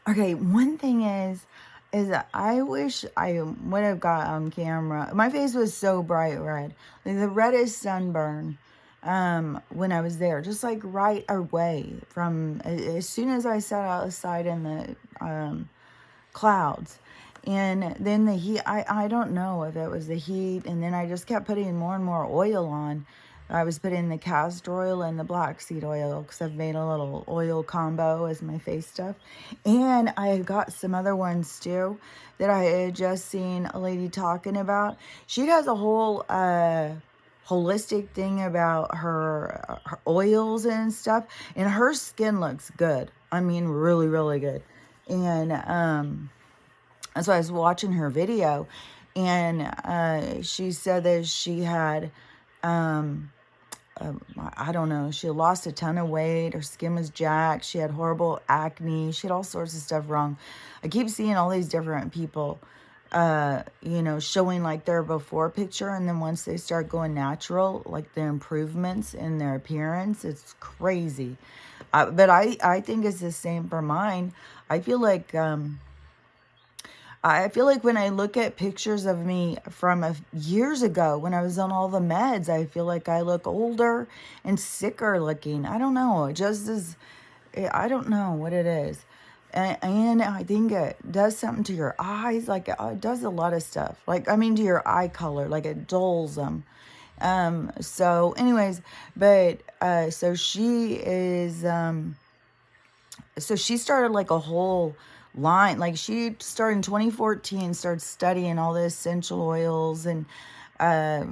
Okay, one thing is that I wish I would have got on camera. My face was so bright red, like the reddest sunburn, when I was there, just like right away from as soon as I sat outside in the clouds. And then the heat, I don't know if it was the heat. And then I just kept putting more and more oil on. I was putting the castor oil and the black seed oil because I've made a little oil combo as my face stuff. And I got some other ones too that I had just seen a lady talking about. She does a whole holistic thing about her oils and stuff. And her skin looks good. I mean, really, really good. And so I was watching her video, and she said that she had, I don't know, she had lost a ton of weight. Her skin was jacked. She had horrible acne. She had all sorts of stuff wrong. I keep seeing all these different people, showing like their before picture. And then once they start going natural, like the improvements in their appearance, it's crazy. But I think it's the same for mine. I feel like, when I look at pictures of me from years ago when I was on all the meds, I feel like I look older and sicker looking. I don't know. It just is, I don't know what it is. And I think it does something to your eyes. Like it does a lot of stuff. Like, I mean, to your eye color, like it dulls them. So anyways, but, so she is, so she started like a whole line. Like she started in 2014, started studying all the essential oils and because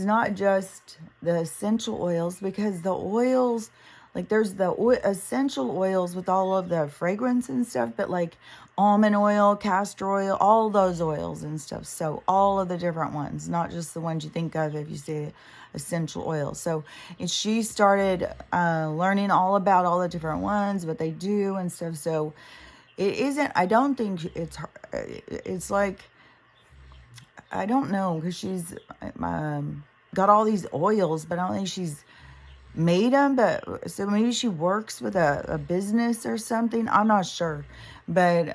not just the essential oils, because the oils, like there's the essential oils with all of the fragrance and stuff, but like almond oil, castor oil, all those oils and stuff. So all of the different ones, not just the ones you think of if you say essential oils. So and she started learning all about all the different ones, what they do and stuff. So it isn't, I don't think it's like, I don't know, because she's got all these oils, but I don't think she's made them. But so maybe she works with a business or something. I'm not sure, but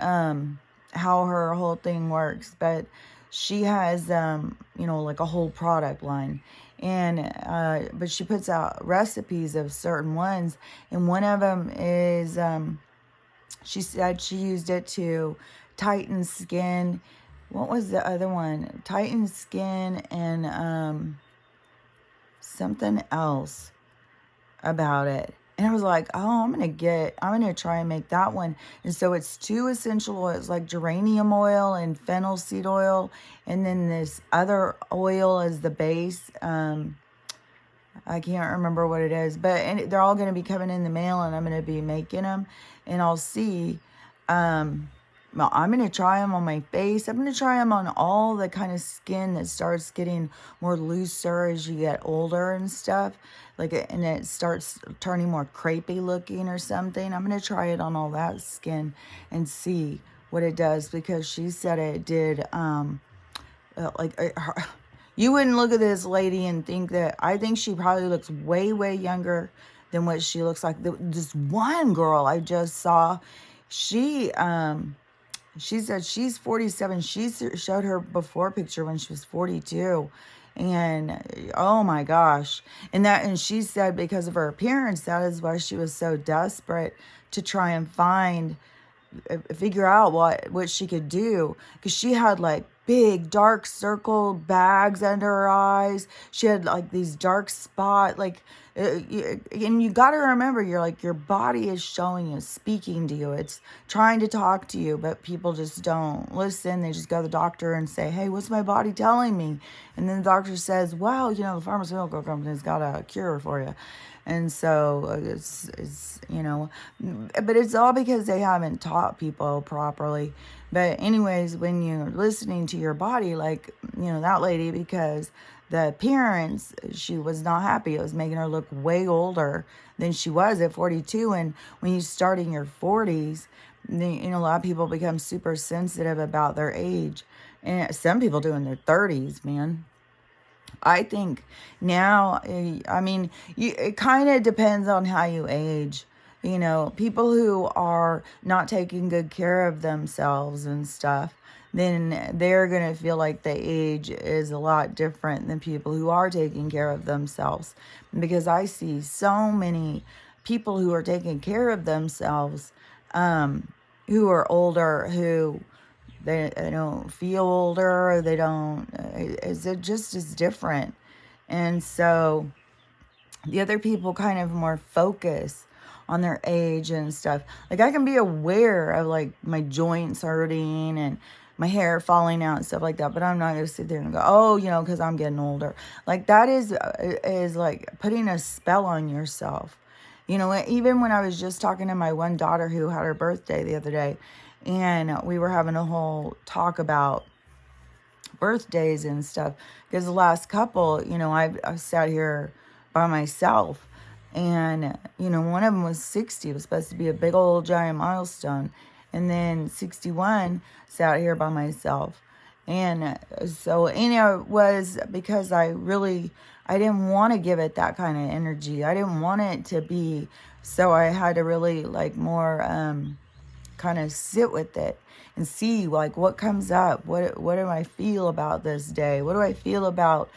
how her whole thing works. But she has like a whole product line, and but she puts out recipes of certain ones, and one of them is she said she used it to tighten skin. What was the other one? Tighten skin and something else about it. And I was like, oh, I'm going to try and make that one. And so it's 2 essential oils, like geranium oil and fennel seed oil. And then this other oil as the base. I can't remember what it is, but they're all going to be coming in the mail, and I'm going to be making them, and I'll see. Well, I'm going to try them on my face. I'm going to try them on all the kind of skin that starts getting more looser as you get older and stuff. And it starts turning more crepey looking or something. I'm going to try it on all that skin and see what it does, because she said it did, you wouldn't look at this lady and think that, I think she probably looks way, way younger than what she looks like. This one girl I just saw, she said she's 47. She showed her before picture when she was 42. And oh my gosh. And she said because of her appearance, that is why she was so desperate to try and figure out what she could do, because she had like big dark circle bags under her eyes. She had like these dark spot, and you got to remember, your body is showing you, speaking to you. It's trying to talk to you, but people just don't listen. They just go to the doctor and say, hey, what's my body telling me? And then the doctor says, well, the pharmaceutical company's got a cure for you. And so it's but it's all because they haven't taught people properly. But anyways, when you're listening to your body, like, that lady, because the appearance, she was not happy. It was making her look way older than she was at 42. And when you start in your 40s, a lot of people become super sensitive about their age. And some people do in their 30s, man. I think now, it kind of depends on how you age. People who are not taking good care of themselves and stuff, then they're going to feel like the age is a lot different than people who are taking care of themselves. Because I see so many people who are taking care of themselves, who are older, who they don't feel older, or they don't, it just is different. And so the other people kind of more focus on their age and stuff. Like, I can be aware of like my joints hurting and my hair falling out and stuff like that, but I'm not gonna sit there and go, oh, because I'm getting older. Like, that is like putting a spell on yourself. Even when I was just talking to my one daughter who had her birthday the other day, and we were having a whole talk about birthdays and stuff, because the last couple, I sat here by myself, and one of them was 60. It was supposed to be a big old giant milestone, and then 61 sat here by myself. And so it was because I didn't want to give it that kind of energy. I didn't want it to be, so I had to really like more kind of sit with it and see like what comes up. What do I feel about this day? What do I feel about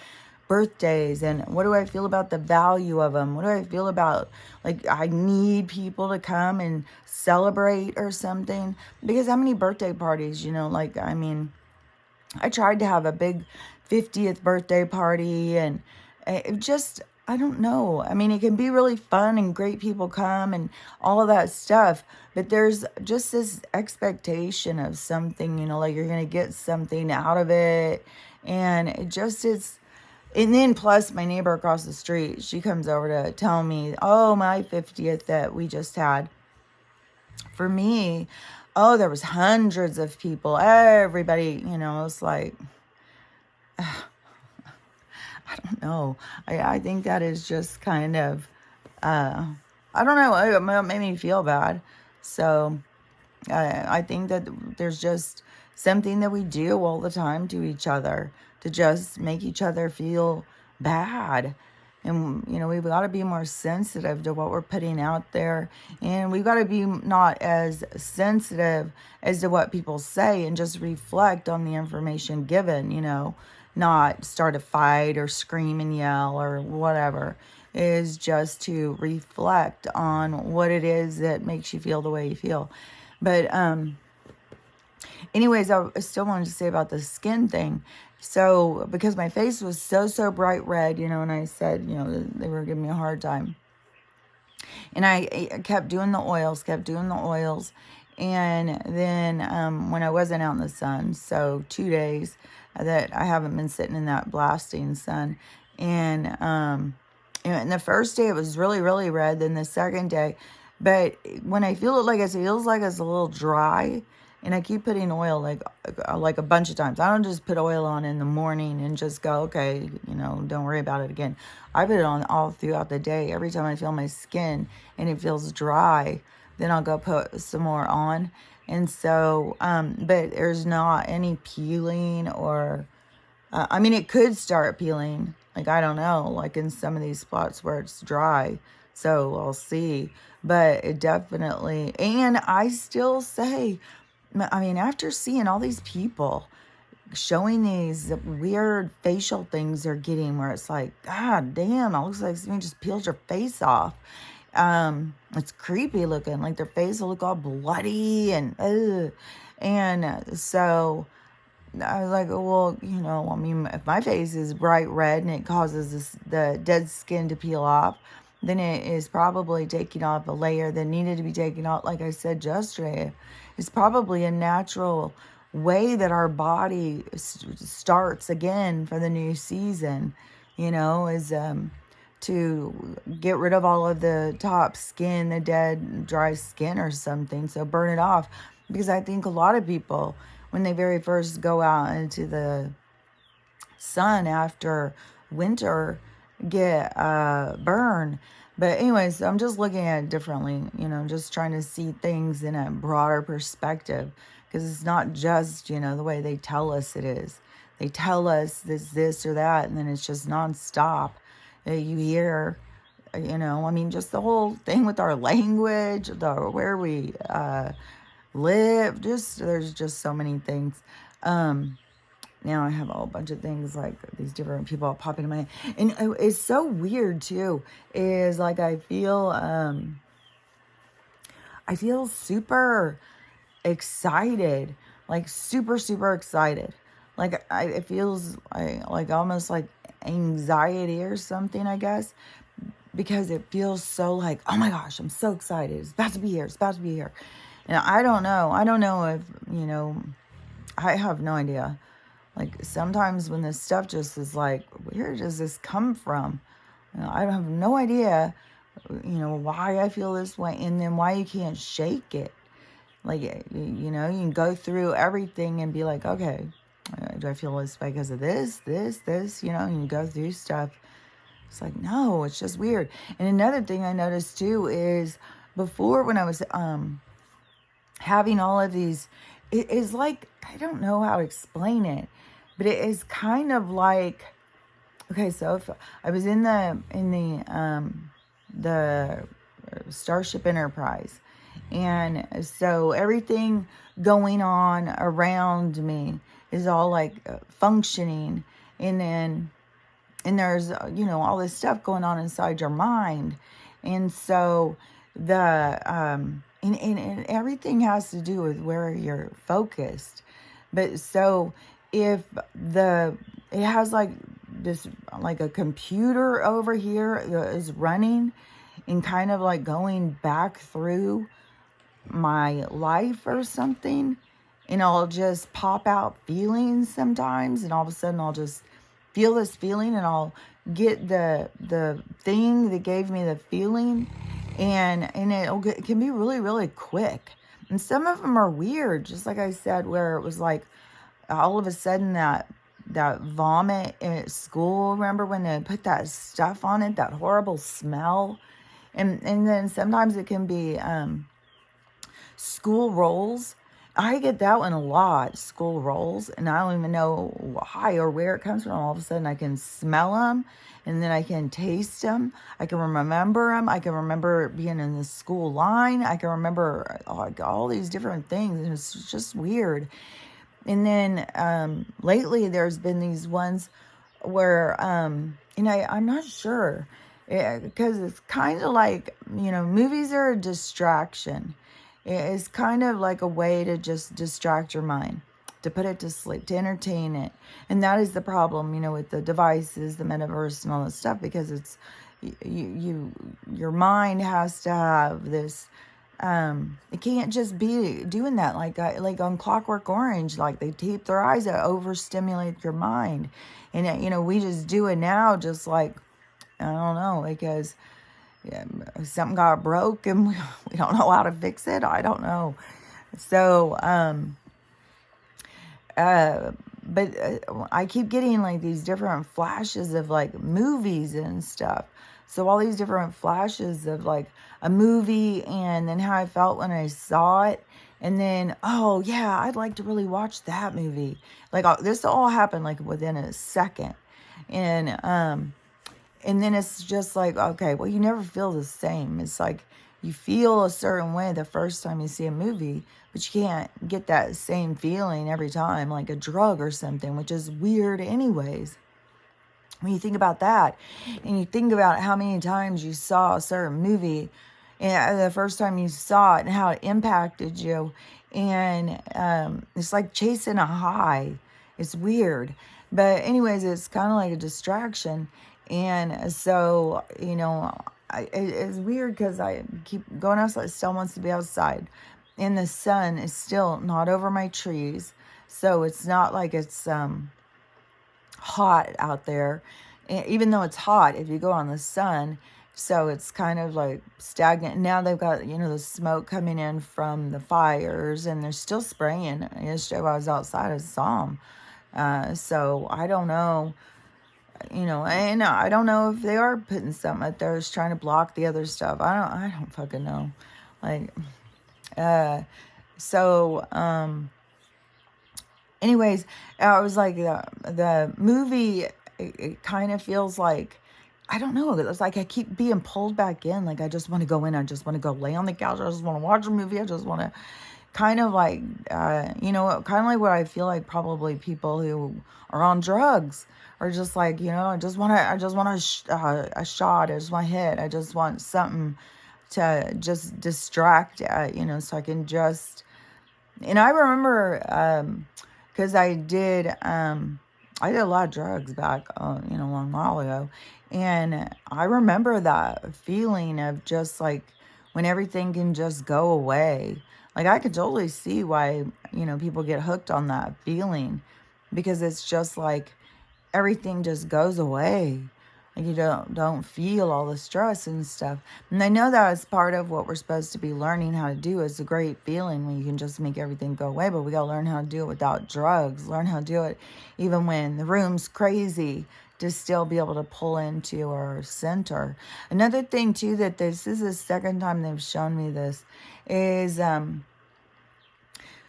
birthdays? And what do I feel about the value of them? What do I feel about, like, I need people to come and celebrate or something? Because how many birthday parties, I tried to have a big 50th birthday party, and it just, I don't know. I mean, it can be really fun and great people come and all of that stuff, but there's just this expectation of something, like you're going to get something out of it. And it just is. And then plus my neighbor across the street, she comes over to tell me, oh, my 50th that we just had. For me, oh, there was hundreds of people. Everybody, it's like, I don't know. I think that is just kind of, I don't know. It made me feel bad. So I think that there's just something that we do all the time to each other to just make each other feel bad. And, we've got to be more sensitive to what we're putting out there. And we've got to be not as sensitive as to what people say and just reflect on the information given, not start a fight or scream and yell or whatever. Is just to reflect on what it is that makes you feel the way you feel. But anyways, I still wanted to say about the skin thing. So, because my face was so bright red, and I said, they were giving me a hard time. And I kept doing the oils. And then when I wasn't out in the sun, so 2 days that I haven't been sitting in that blasting sun. And and the first day it was really, really red. Then the second day, but when I feel it, it feels like it's a little dry. And I keep putting oil like a bunch of times. I don't just put oil on in the morning and just go, okay, don't worry about it again. I put it on all throughout the day. Every time I feel my skin and it feels dry, then I'll go put some more on. And so, but there's not any peeling or, it could start peeling. I don't know, like in some of these spots where it's dry. So I'll see. But it definitely, and I still say, after seeing all these people showing these weird facial things they're getting where it's like, God damn, it looks like somebody just peeled your face off. It's creepy looking, like their face will look all bloody and ugh. And so I was like, well, if my face is bright red and it causes the dead skin to peel off, then it is probably taking off a layer that needed to be taken off. Like I said yesterday, it's probably a natural way that our body starts again for the new season, is to get rid of all of the top skin, the dead, dry skin or something. So burn it off. Because I think a lot of people, when they very first go out into the sun after winter, get burned. But anyways, I'm just looking at it differently, just trying to see things in a broader perspective, because it's not just, the way they tell us it is. They tell us this or that, and then it's just nonstop. You hear you know, I mean, just the whole thing with our language, where we live, there's just so many things. Now I have a whole bunch of things like these different people popping in my head. And it's so weird too, is like I feel super excited, like super excited. Like it feels like almost like anxiety or something, I guess, because it feels so like, oh my gosh, I'm so excited. It's about to be here. It's about to be here. And I don't know. I don't know if, you know, I have no idea. Like sometimes when this stuff just is like, where does this come from? You know, I have no idea, you know, why I feel this way, and then why you can't shake it. Like, you know, you can go through everything and be like, okay, do I feel this way because of this, you know, and you go through stuff. It's like, no, it's just weird. And another thing I noticed too is before when I was having all of these, it is like, I don't know how to explain it, but it is kind of like, okay, so if I was in the Starship Enterprise, and so everything going on around me is all like functioning, and there's you know, all this stuff going on inside your mind, and so the and everything has to do with where you're focused. But so if it has like this, like a computer over here is running and kind of like going back through my life or something, and I'll just pop out feelings sometimes, and all of a sudden I'll just feel this feeling, and I'll get the thing that gave me the feeling, and it can be really quick. And some of them are weird, just like I said, where it was like all of a sudden that vomit at school. Remember when they put that stuff on it, that horrible smell? And then sometimes it can be school rolls. I get that one a lot, school rolls, and I don't even know why or where it comes from. All of a sudden I can smell them, and then I can taste them. I can remember them. I can remember being in the school line. I can remember like all these different things, and it's just weird. And then lately there's been these ones where, and I'm not sure, because it's kind of like, you know, movies are a distraction. It's kind of like a way to just distract your mind, to put it to sleep, to entertain it. And that is the problem, you know, with the devices, the metaverse and all this stuff, because it's, your mind has to have this, it can't just be doing that like on Clockwork Orange, like they tape their eyes to overstimulate your mind. And, you know, we just do it now, just like, I don't know, because something got broke and we don't know how to fix it. I don't know. So, but I keep getting like these different flashes of like movies and stuff. So all these different flashes of like a movie, and then how I felt when I saw it. And then, oh yeah, I'd like to really watch that movie. Like this all happened like within a second. And then it's just like, okay, well, you never feel the same. It's like you feel a certain way the first time you see a movie, but you can't get that same feeling every time, like a drug or something, which is weird anyways. When you think about that, and you think about how many times you saw a certain movie, and the first time you saw it and how it impacted you, and it's like chasing a high. It's weird. But anyways, it's kind of like a distraction. And so, you know, it's weird because I keep going outside. Still wants to be outside. And the sun is still not over my trees. So it's not like it's hot out there. And even though it's hot, if you go on the sun, so it's kind of like stagnant. Now they've got, you know, the smoke coming in from the fires, and they're still spraying. Yesterday while I was outside, I saw them. So I don't know. You know, and I don't know if they are putting something out there that's trying to block the other stuff. I don't fucking know. Like, so, anyways, I was like, the movie, it kind of feels like I don't know. It's like I keep being pulled back in. Like I just want to go in. I just want to go lay on the couch. I just want to watch a movie. I just want to kind of like, kind of like what I feel like probably people who are on drugs are just like, I just want a shot. I just want a hit. I just want something to just distract, so I can just, and I remember, because I did a lot of drugs back, a long while ago. And I remember that feeling of just like when everything can just go away. Like I could totally see why, people get hooked on that feeling, because it's just like everything just goes away. Like you don't feel all the stress and stuff. And I know that is part of what we're supposed to be learning how to do. It's a great feeling when you can just make everything go away, but we got to learn how to do it without drugs, learn how to do it even when the room's crazy, to still be able to pull into our center. Another thing too, that this is the second time they've shown me this, is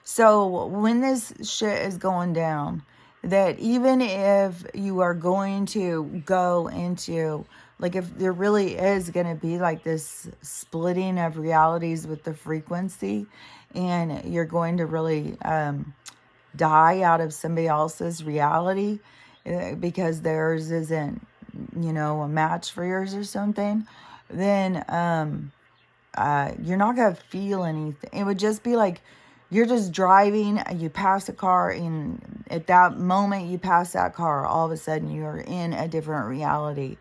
so when this shit is going down, that even if you are going to go into, like if there really is going to be like this splitting of realities with the frequency, and you're going to really die out of somebody else's reality because theirs isn't, a match for yours or something, then you're not going to feel anything. It would just be like you're just driving, you pass a car, and at that moment you pass that car, all of a sudden you're in a different reality.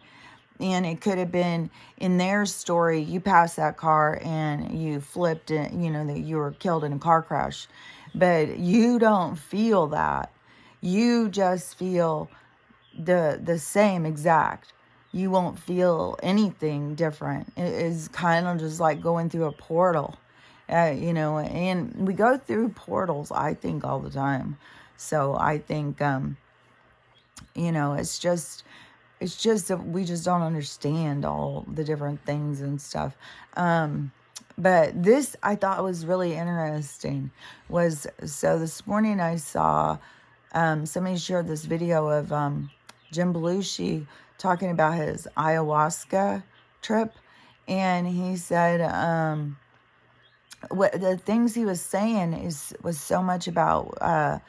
And it could have been in their story, you passed that car and you flipped it, that you were killed in a car crash. But you don't feel that. You just feel the same exact. You won't feel anything different. It is kind of just like going through a portal. And we go through portals, I think, all the time. So I think, it's just that we just don't understand all the different things and stuff. But this I thought was really interesting. So this morning I saw somebody shared this video of Jim Belushi talking about his ayahuasca trip, and he said what the things he was saying was so much about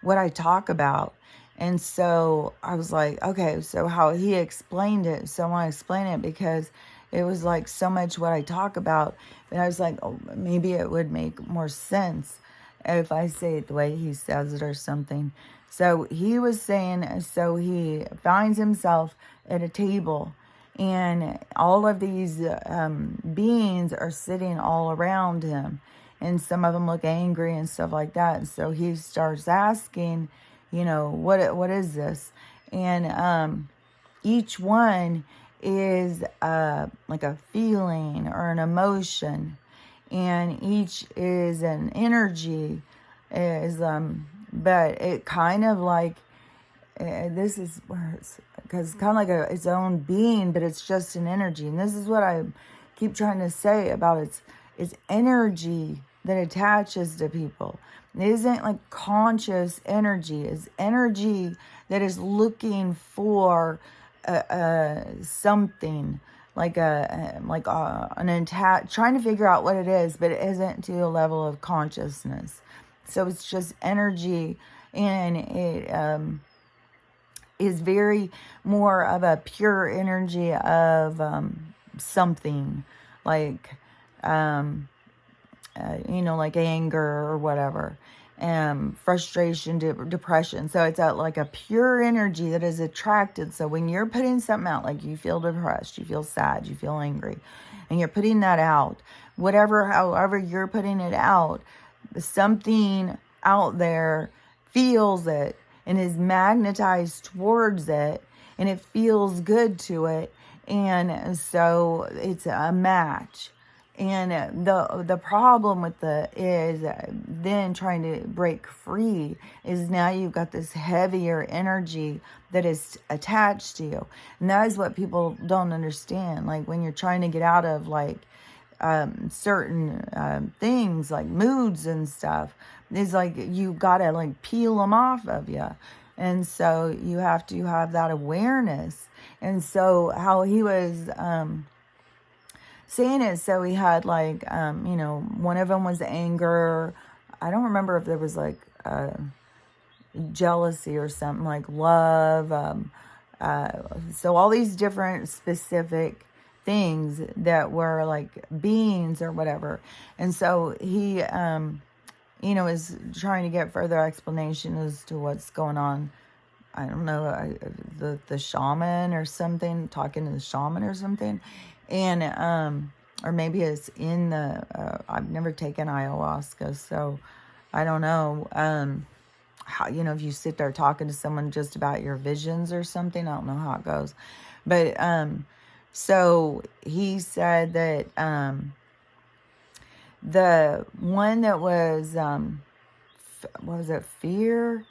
what I talk about. And so I was like, okay, so how he explained it. So I want to explain it because it was like so much what I talk about. And I was like, oh, maybe it would make more sense if I say it the way he says it or something. So he was saying, so he finds himself at a table, and all of these beings are sitting all around him. And some of them look angry and stuff like that. And so he starts asking, what is this? And each one is like a feeling or an emotion, and each is an energy. But it kind of like this is where it's, because it's kind of like its own being, but it's just an energy. And this is what I keep trying to say about it's energy that attaches to people. It isn't like conscious energy. It's energy that is looking for something, like trying to figure out what it is, but it isn't to a level of consciousness. So it's just energy, and it is very more of a pure energy of something, like like anger or whatever, frustration, depression. So it's like a pure energy that is attracted. So when you're putting something out, like you feel depressed, you feel sad, you feel angry, and you're putting that out, however you're putting it out, something out there feels it and is magnetized towards it, and it feels good to it, and so it's a match. And the problem with is then trying to break free is now you've got this heavier energy that is attached to you. And that is what people don't understand. Like when you're trying to get out of like certain things like moods and stuff, it's like you gotta like peel them off of you. And so you have to have that awareness. And so how he was saying it, so he had like, one of them was anger. I don't remember if there was like jealousy or something, like love. So all these different specific things that were like beings or whatever. And so he, is trying to get further explanation as to what's going on. I don't know, the shaman or something, talking to the shaman or something. And, or maybe it's in the, I've never taken ayahuasca, so I don't know, how, if you sit there talking to someone just about your visions or something, I don't know how it goes. But, so he said that, the one that was, what was it, fear?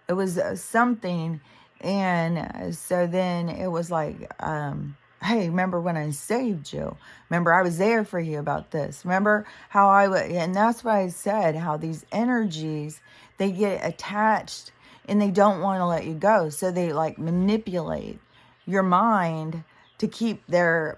It was something. And so then it was like, hey, remember when I saved you? Remember I was there for you about this? Remember how and that's what I said, how these energies, they get attached and they don't want to let you go. So they like manipulate your mind to keep their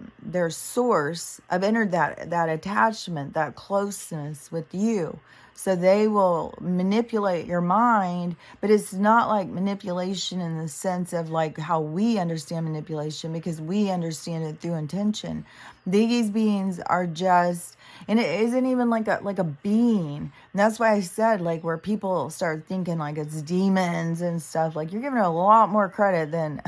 source of that attachment, that closeness with you. So they will manipulate your mind, but it's not like manipulation in the sense of like how we understand manipulation, because we understand it through intention. These beings are just, and it isn't even like a being. And that's why I said, like, where people start thinking like it's demons and stuff, like you're giving it a lot more credit than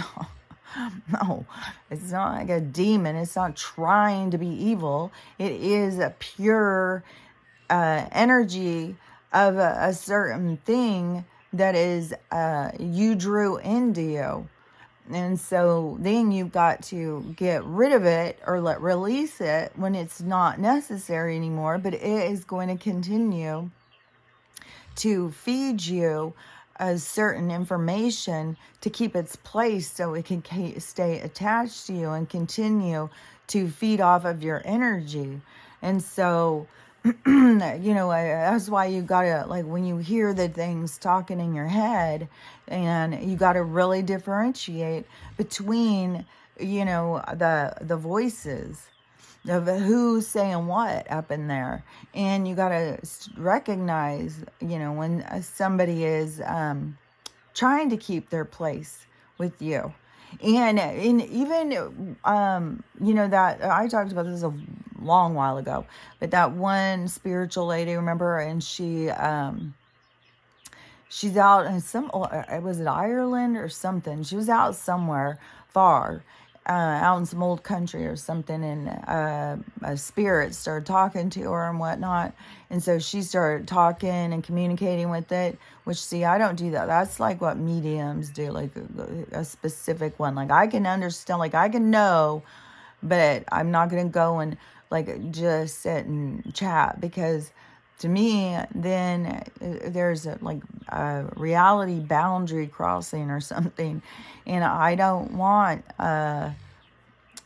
no, it's not like a demon. It's not trying to be evil. It is a pure energy of a certain thing that is you drew into you. And so then you've got to get rid of it or release it when it's not necessary anymore, but it is going to continue to feed you a certain information to keep its place, so it can stay attached to you and continue to feed off of your energy. And so, that's why you gotta, like, when you hear the things talking in your head, and you gotta really differentiate between, the voices of who's saying what up in there. And you got to recognize, when somebody is trying to keep their place with you. And even, that I talked about this a long while ago, but that one spiritual lady, remember, and she's out in was it Ireland or something? She was out somewhere far, out in some old country or something, and a spirit started talking to her and whatnot. And so she started talking and communicating with it, which, see, I don't do that. That's like what mediums do, like a specific one. Like I can understand, like I can know, but I'm not going to go and like just sit and chat, because to me, then there's a reality boundary crossing or something, and I don't want, and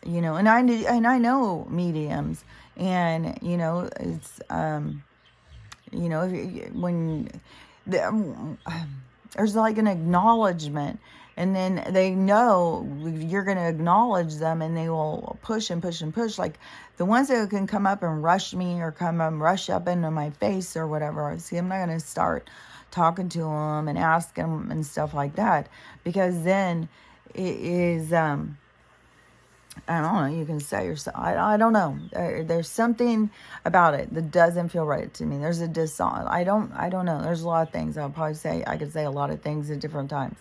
I know mediums, and it's when there's like an acknowledgement, and then they know you're going to acknowledge them, and they will push and push and push. Like the ones that can come up and rush me or rush up into my face or whatever. See, I'm not going to start talking to them and asking them and stuff like that, because then it is, I don't know, you can say yourself, I don't know. There's something about it that doesn't feel right to me. There's a I don't know. There's a lot of things. I could say a lot of things at different times.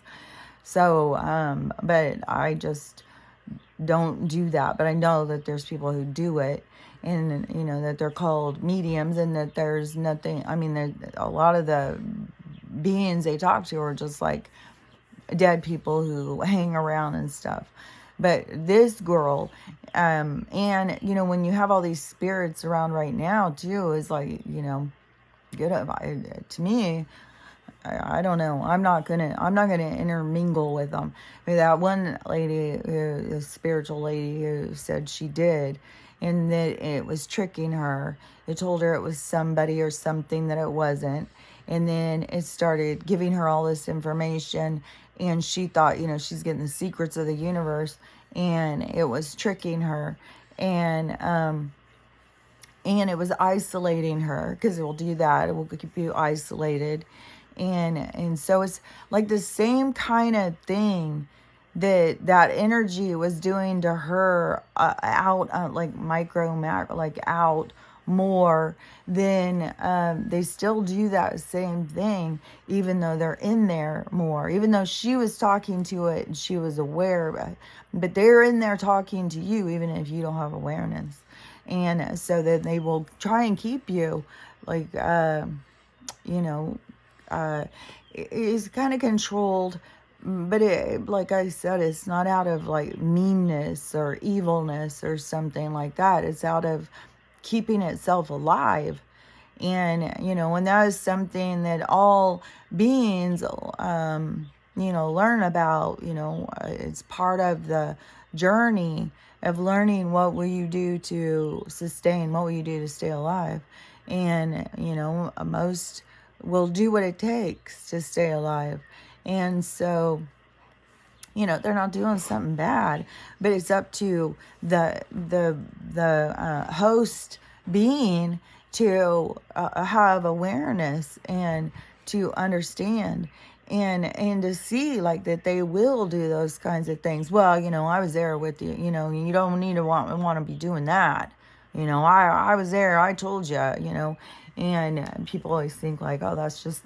So, but I just don't do that. But I know that there's people who do it, and, that they're called mediums, and that there's nothing, a lot of the beings they talk to are just like dead people who hang around and stuff. But this girl, and, when you have all these spirits around right now too, is like, good. To me, I don't know. I'm not gonna intermingle with them. That one lady, a spiritual lady, who said she did, and that it was tricking her. It told her it was somebody or something that it wasn't. And then it started giving her all this information, and she thought, she's getting the secrets of the universe, and it was tricking her. And it was isolating her, because it will do that. It will keep you isolated. And so it's like the same kind of thing that energy was doing to her, out, like macro, like out more. Then they still do that same thing, even though they're in there more, even though she was talking to it and she was aware of it, but they're in there talking to you even if you don't have awareness. And so that they will try and keep you, like, it's kind of controlled, but like I said, it's not out of like meanness or evilness or something like that. It's out of keeping itself alive. And, and that is something that all beings, learn about. It's part of the journey of learning, what will you do to sustain, what will you do to stay alive. And, most will do what it takes to stay alive. And so, they're not doing something bad, but it's up to the host being to have awareness and to understand and to see, like, that they will do those kinds of things. Well, I was there with you. You don't need to want to be doing that. I was there. I told you. And people always think like, oh, that's just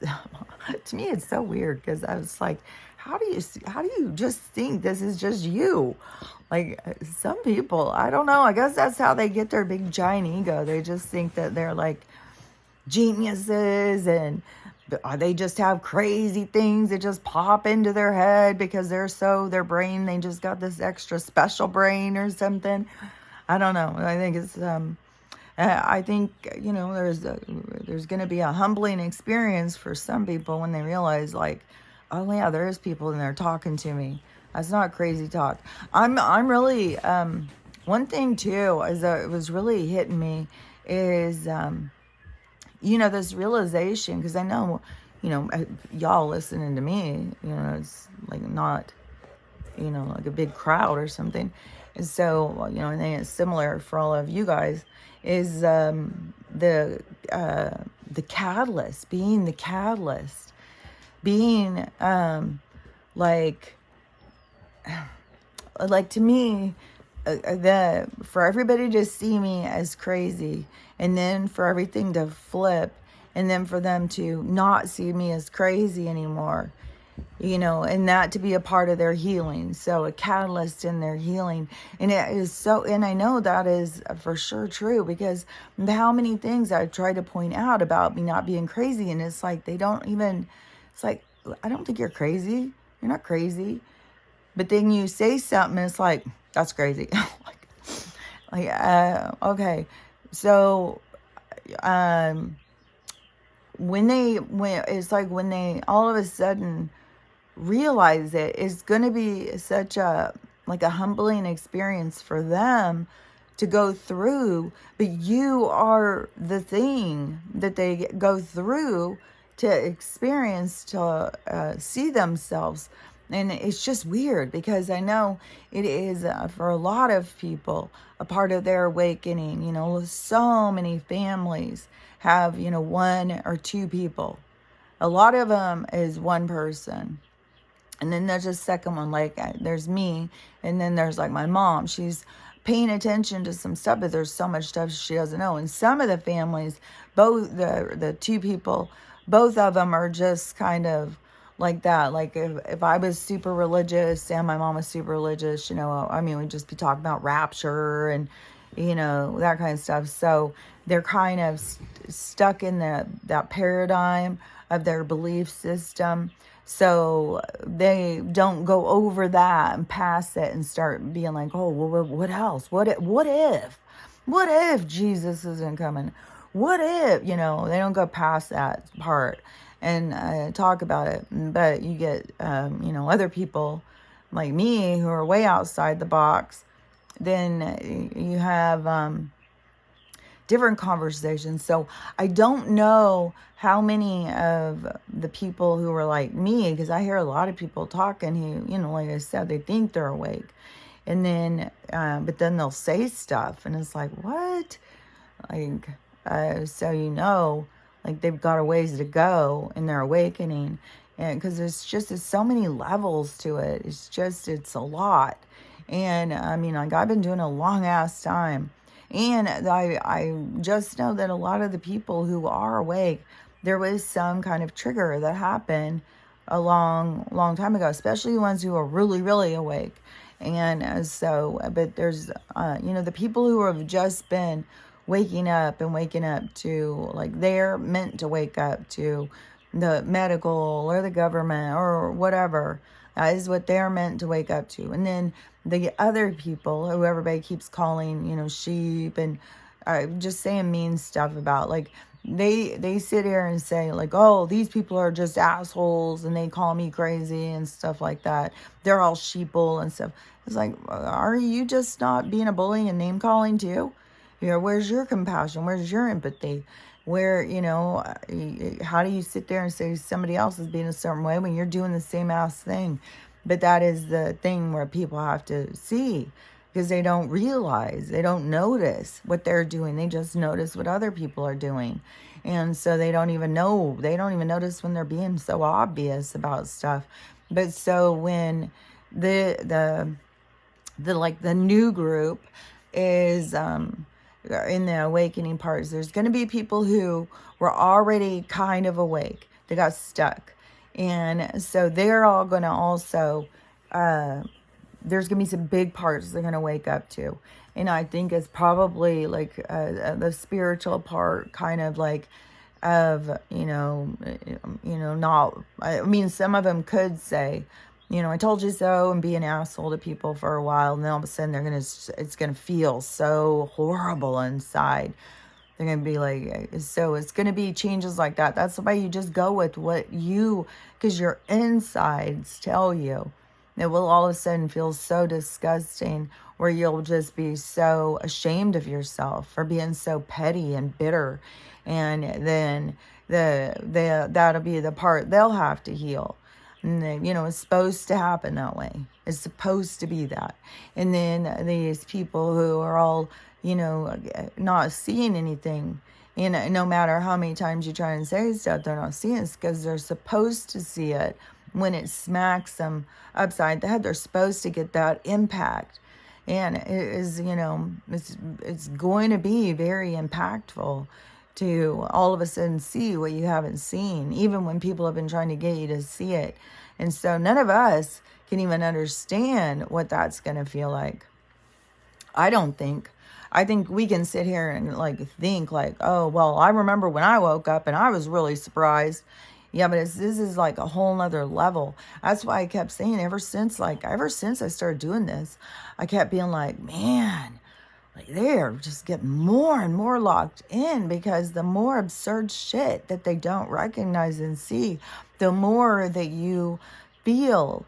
to me. It's so weird, because I was like, how do you just think this is just you? Like, some people, I don't know. I guess that's how they get their big giant ego. They just think that they're like geniuses, and they just have crazy things that just pop into their head because their brain, they just got this extra special brain or something. I don't know. I think it's I think, there's going to be a humbling experience for some people when they realize, like, oh yeah, there is people in there talking to me. That's not crazy talk. I'm really, one thing too, is that it was really hitting me is, this realization, because I know, y'all listening to me, it's like not, like a big crowd or something. And so, I think it's similar for all of you guys, is the catalyst, being the catalyst, being like to me, for everybody to see me as crazy, and then for everything to flip, and then for them to not see me as crazy anymore, and that to be a part of their healing. So a catalyst in their healing. And it is so, and I know that is for sure true, because how many things I've tried to point out about me not being crazy, and it's like, they don't even, it's like, I don't think you're crazy. You're not crazy. But then you say something, and it's like, that's crazy. Okay. So, when they all of a sudden realize it's going to be such a humbling experience for them to go through, but you are the thing that they go through to experience, to see themselves. And it's just weird, because I know it is, for a lot of people, a part of their awakening. So many families have, one or two people. A lot of them is one person. And then there's a second one, like there's me, and then there's like my mom. She's paying attention to some stuff, but there's so much stuff she doesn't know. And some of the families, both the two people, both of them are just kind of like that. Like if I was super religious and my mom was super religious, we'd just be talking about rapture and, that kind of stuff. So they're kind of stuck in that paradigm of their belief system. So they don't go over that and pass it and start being like, oh, well, what else? What if Jesus isn't coming? What if, they don't go past that part and talk about it. But you get, other people like me who are way outside the box, then you have different conversations. So I don't know how many of the people who are like me, because I hear a lot of people talking who, like I said, they think they're awake. And then, but then they'll say stuff and it's like, what? Like, so like they've got a ways to go in their awakening. And because there's so many levels to it. It's a lot. And I mean, like I've been doing a long ass time. And I just know that a lot of the people who are awake, there was some kind of trigger that happened a long time ago, especially the ones who are really, really awake. And but there's, the people who have just been waking up to, like, they're meant to wake up to the medical or the government or whatever. That is what they're meant to wake up to. And then the other people who everybody keeps calling, sheep and just saying mean stuff about, like, they sit here and say, like, oh, these people are just assholes and they call me crazy and stuff like that. They're all sheeple and stuff. It's like, are you just not being a bully and name calling too? Where's your compassion? Where's your empathy? Where, how do you sit there and say somebody else is being a certain way when you're doing the same ass thing? But that is the thing where people have to see, because they don't realize, they don't notice what they're doing. They just notice what other people are doing. And so they don't even notice when they're being so obvious about stuff. But so when the new group is in the awakening parts, there's going to be people who were already kind of awake. They got stuck. And so they're all going to also, there's going to be some big parts they're going to wake up to. And I think it's probably like the spiritual part, kind of like of, not, I mean, some of them could say, I told you so, and be an asshole to people for a while. And then all of a sudden it's going to feel so horrible inside. They're going to be like, so it's going to be changes like that. That's why you just go with because your insides tell you. It will all of a sudden feel so disgusting, where you'll just be so ashamed of yourself for being so petty and bitter. And then that'll be the part they'll have to heal. And it's supposed to happen that way. It's supposed to be that. And then these people who are all, not seeing anything, no matter how many times you try and say stuff, they're not seeing it, because they're supposed to see it when it smacks them upside the head. They're supposed to get that impact. And it is, it's going to be very impactful to all of a sudden see what you haven't seen, even when people have been trying to get you to see it. And so none of us can even understand what that's going to feel like. I don't think. I think we can sit here and think oh, well, I remember when I woke up and I was really surprised. Yeah, but this is like a whole nother level. That's why I kept saying ever since I started doing this, I kept being like, man, they're just getting more and more locked in, because the more absurd shit that they don't recognize and see, the more that you feel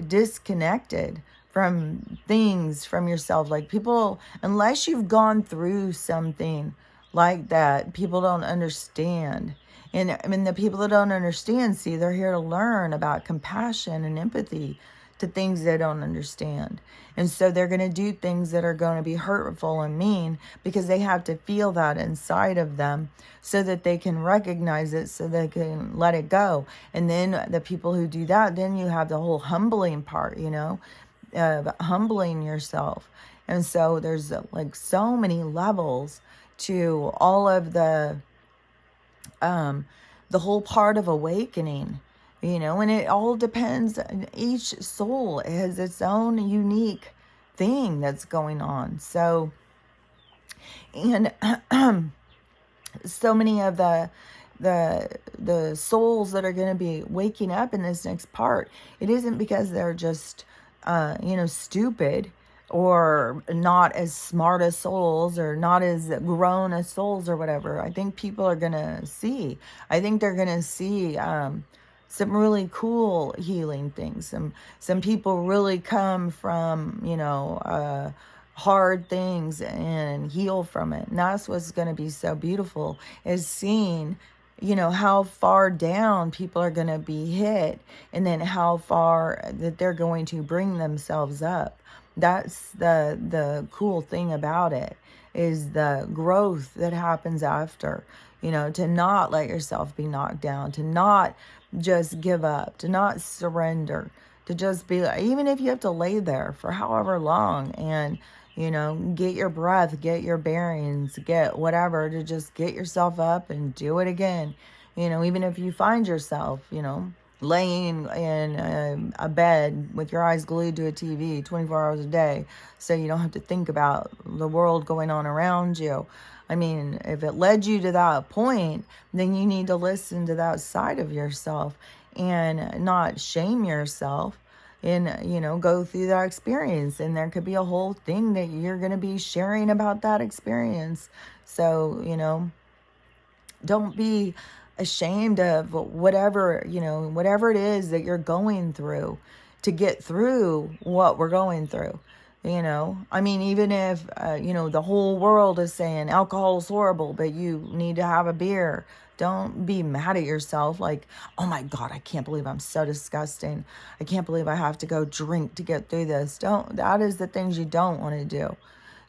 disconnected from things, from yourself. People, unless you've gone through something like that, people don't understand. And I mean, the people that don't understand, see, they're here to learn about compassion and empathy to things they don't understand. And so they're going to do things that are going to be hurtful and mean, because they have to feel that inside of them so that they can recognize it, so they can let it go. And then the people who do that, then you have the whole humbling part, humbling yourself. And so there's so many levels to all of the whole part of awakening. And it all depends. Each soul has its own unique thing that's going on. So, and so many of the souls that are going to be waking up in this next part, it isn't because they're just, stupid or not as smart as souls or not as grown as souls or whatever. I think people are going to see. I think they're going to see some really cool healing things. Some people really come from, hard things and heal from it. And that's what's going to be so beautiful, is seeing, how far down people are going to be hit, and then how far that they're going to bring themselves up. That's the cool thing about it, is the growth that happens after, to not let yourself be knocked down, to not just give up, to not surrender, to just be, even if you have to lay there for however long and, get your breath, get your bearings, get whatever, to just get yourself up and do it again. Even if you find yourself, laying in a bed with your eyes glued to a TV 24 hours a day, so you don't have to think about the world going on around you. I mean, if it led you to that point, then you need to listen to that side of yourself and not shame yourself, and, go through that experience. And there could be a whole thing that you're going to be sharing about that experience. So, don't be ashamed of whatever, whatever it is that you're going through, to get through what we're going through. I mean, even if, the whole world is saying alcohol is horrible, but you need to have a beer, don't be mad at yourself like, oh my God, I can't believe I'm so disgusting. I can't believe I have to go drink to get through this. That is the things you don't want to do.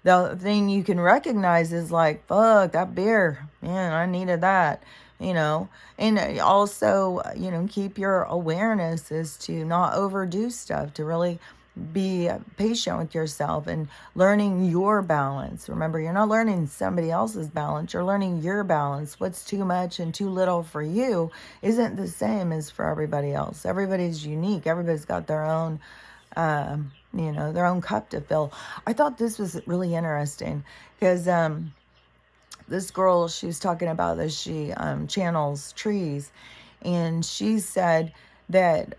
The thing you can recognize is like, fuck, that beer, man, I needed that, and also, keep your awareness as to not overdo stuff, to really be patient with yourself and learning your balance. Remember, you're not learning somebody else's balance, you're learning your balance. What's too much and too little for you isn't the same as for everybody else. Everybody's unique. Everybody's got their own their own cup to fill. I thought this was really interesting because this girl, she was talking about this, she channels trees, and she said that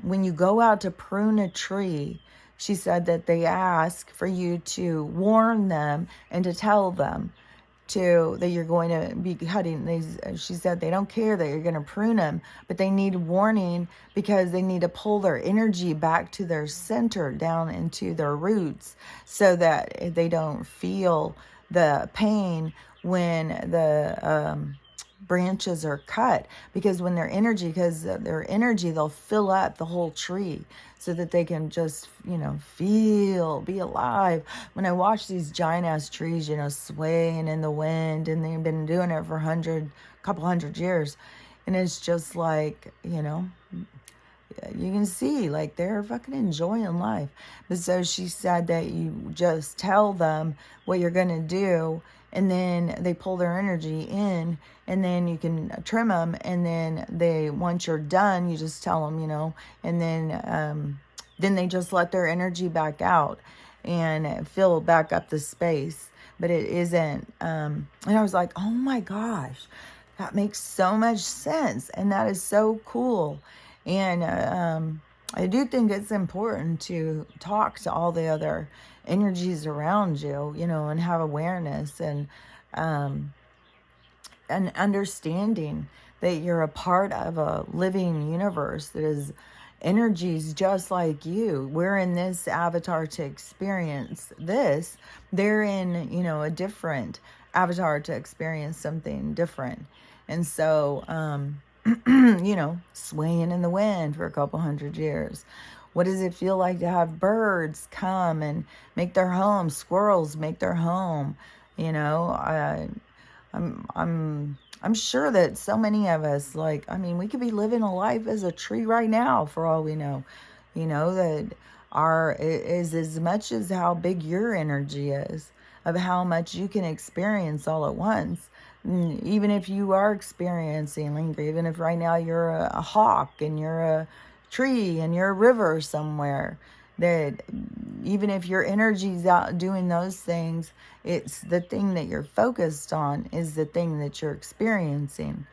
when you go out to prune a tree, she said that they ask for you to warn them and to tell them that you're going to be cutting. She said they don't care that you're going to prune them, but they need warning because they need to pull their energy back to their center, down into their roots, so that they don't feel the pain when the branches are cut, because their energy, they'll fill up the whole tree, so that they can just, be alive. When I watch these giant ass trees, swaying in the wind, and they've been doing it for couple hundred years, and it's just like, you can see like they're fucking enjoying life. But so she said that you just tell them what you're gonna do, and then they pull their energy in, and then you can trim them, and then once you're done, you just tell them, and then they just let their energy back out and fill back up the space. But it isn't, and I was like, oh my gosh, that makes so much sense, and that is so cool. And I do think it's important to talk to all the other energies around you, and have awareness and understanding that you're a part of a living universe that is energies just like you. We're in this avatar to experience this. They're in, a different avatar to experience something different. And so, swaying in the wind for a couple hundred years. What does it feel like to have birds come and make their home? Squirrels make their home. I'm sure that so many of us, we could be living a life as a tree right now for all we know. That is as much as how big your energy is, of how much you can experience all at once. Even if you are experiencing linger, even if right now you're a hawk and you're a tree and you're a river somewhere, that even if your energy's out doing those things, it's the thing that you're focused on is the thing that you're experiencing.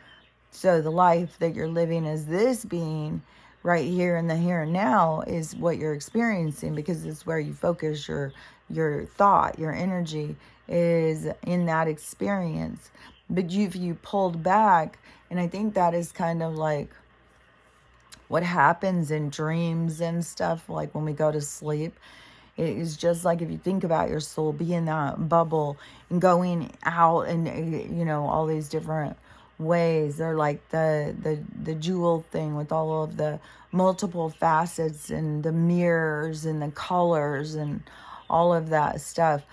So the life that you're living as this being right here in the here and now is what you're experiencing, because it's where you focus your thought, your energy is in that experience. But if you pulled back, and I think that is kind of like what happens in dreams and stuff, like when we go to sleep. It is just like, if you think about your soul being in that bubble and going out, and all these different ways. They're like the jewel thing with all of the multiple facets and the mirrors and the colors and all of that stuff,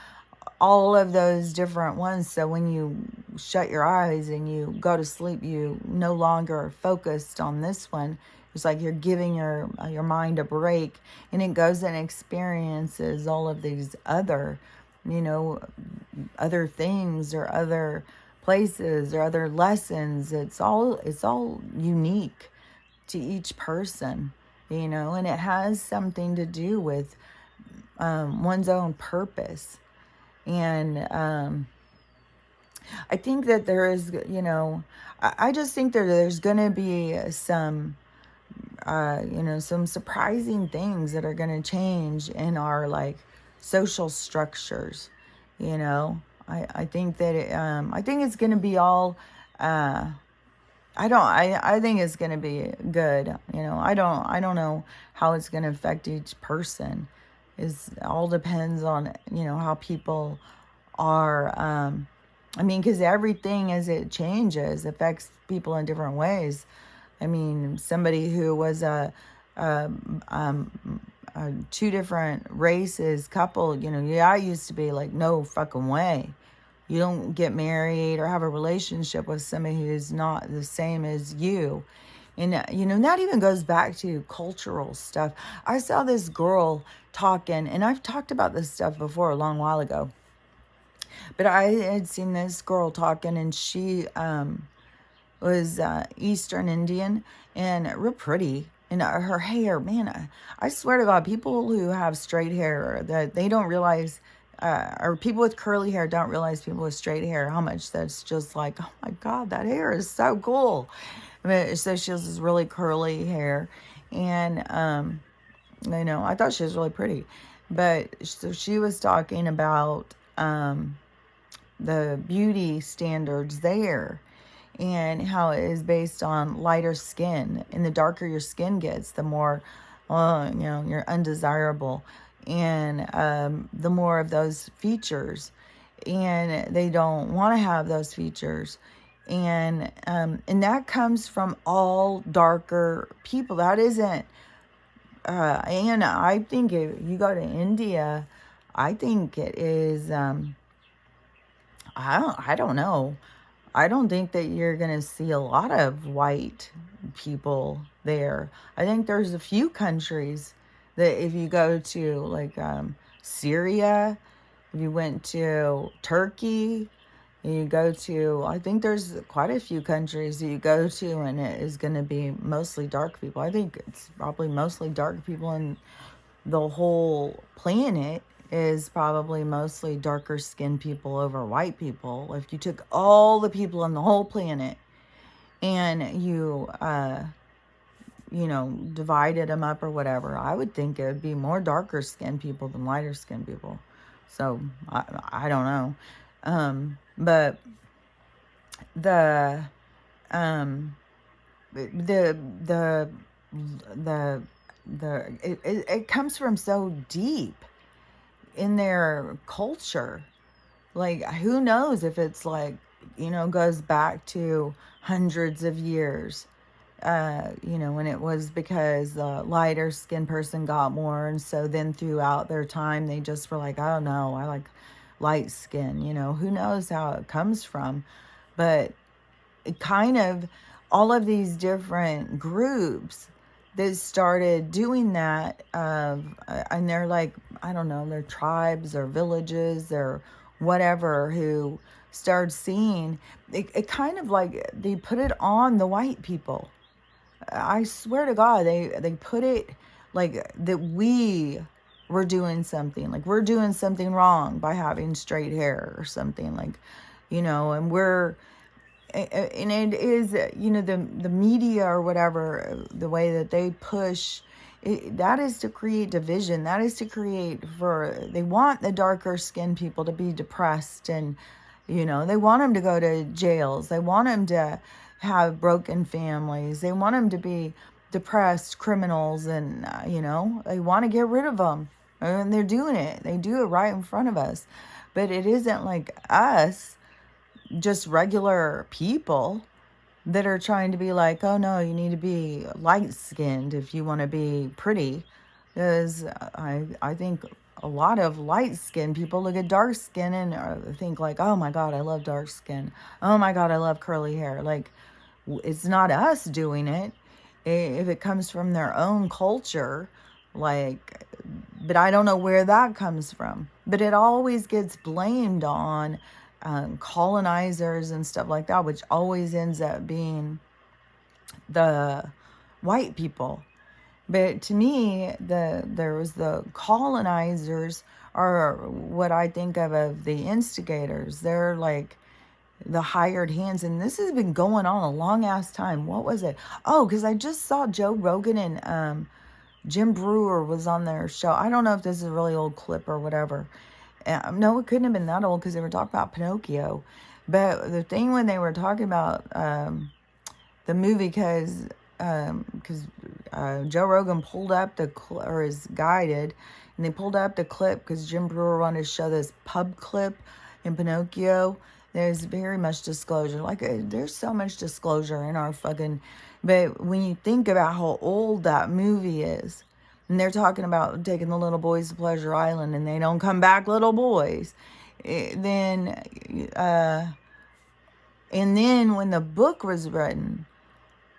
all of those different ones. So when you shut your eyes and you go to sleep, you no longer are focused on this one. It's like you're giving your mind a break, and it goes and experiences all of these other, other things or other places or other lessons. It's all unique to each person, and it has something to do with one's own purpose. And I think that there is, I just think that there's going to be some, some surprising things that are going to change in our like social structures. I think that I think it's going to be all, I think it's going to be good. I don't know how it's going to affect each person. It all depends on, how people are, because everything as it changes affects people in different ways. Somebody who was a two different races couple, I used to be like, no fucking way. You don't get married or have a relationship with somebody who's not the same as you. And, that even goes back to cultural stuff. I saw this girl talking, and I've talked about this stuff before a long while ago. But I had seen this girl talking, and she was Eastern Indian and real pretty. And her hair, man, I swear to God, people who have straight hair, that they don't realize, or people with curly hair don't realize people with straight hair, how much that's just like, oh my God, that hair is so cool. So she has this really curly hair. And, I thought she was really pretty. But so she was talking about the beauty standards there, and how it is based on lighter skin. And the darker your skin gets, the more, you're undesirable. And the more of those features. And they don't want to have those features. And that comes from all darker people. That isn't, and I think if you go to India, I think it is, I don't know. I don't think that you're going to see a lot of white people there. I think there's a few countries that if you go to, like Syria, if you went to Turkey, you go to, I think there's quite a few countries that you go to, and it is going to be mostly dark people. I think it's probably mostly dark people, and the whole planet is probably mostly darker skinned people over white people. If you took all the people on the whole planet and you, divided them up or whatever, I would think it would be more darker skinned people than lighter skinned people. So I don't know. But the it comes from so deep in their culture. Like, who knows if it's like, goes back to hundreds of years, when it was because the lighter skinned person got more. And so then throughout their time, they just were like, oh no, I like light skin, who knows how it comes from. But it kind of, all of these different groups that started doing that, and they're like, I don't know, they're tribes or villages or whatever, who started seeing it kind of like they put it on the white people. I swear to God, they put it like that we were doing something, like we're doing something wrong by having straight hair or something, like, and we're, and it is, the media or whatever, the way that they push it, that is to create division. That is to create they want the darker skinned people to be depressed, and, they want them to go to jails. They want them to have broken families. They want them to be depressed criminals, and they want to get rid of them, and they're doing it. They do it right in front of us. But it isn't like us, just regular people, that are trying to be like, oh no, you need to be light skinned if you want to be pretty. Because I think a lot of light skinned people look at dark skin and think like, oh my God, I love dark skin. Oh my God, I love curly hair. Like, it's not us doing it. If it comes from their own culture, like, but I don't know where that comes from. But it always gets blamed on colonizers and stuff like that, which always ends up being the white people. But to me, there was the colonizers are what I think of the instigators. They're like the hired hands, and this has been going on a long ass time. What was it? Oh, because I just saw Joe Rogan and Jim Brewer was on their show. I don't know if this is a really old clip or whatever. No, it couldn't have been that old because they were talking about Pinocchio. But the thing when they were talking about the movie, because Joe Rogan pulled up or his guy did, and they pulled up the clip because Jim Brewer wanted to show this pub clip in Pinocchio. There's very much disclosure. Like, there's so much disclosure in our fucking... But when you think about how old that movie is, and they're talking about taking the little boys to Pleasure Island, and they don't come back little boys, then and then when the book was written,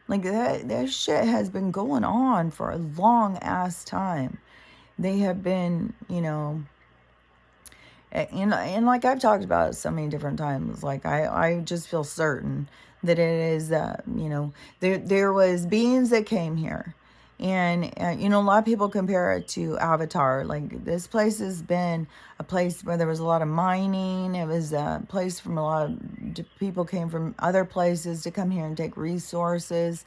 like that shit has been going on for a long ass time. They have been, and like I've talked about it so many different times, like I just feel certain that it is, there was beings that came here. And, a lot of people compare it to Avatar. Like, this place has been a place where there was a lot of mining. It was a place from a lot of people came from other places to come here and take resources.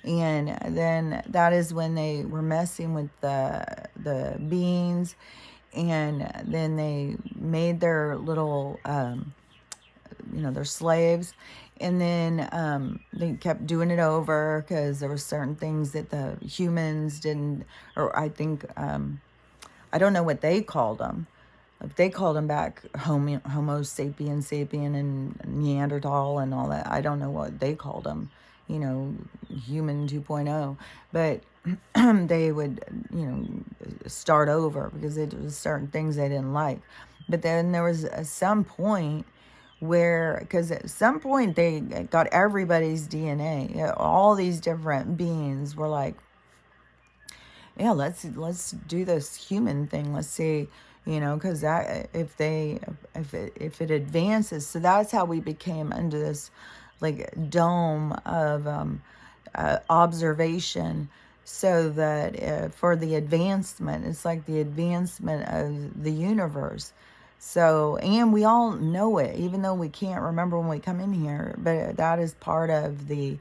And then that is when they were messing with the beings. And then they made their little, their slaves. And then they kept doing it over because there were certain things that the humans didn't, or I think, I don't know what they called them. If they called them back Homo sapien and Neanderthal and all that. I don't know what they called them, human 2.0. But they would, start over because there was certain things they didn't like. But then there was some point where, because at some point they got everybody's DNA. All these different beings were like, yeah, let's do this human thing. Let's see, because that if it advances, so that's how we became under this like dome of observation, so that for the advancement, it's like the advancement of the universe. So, and we all know it, even though we can't remember when we come in here, but that is part of the,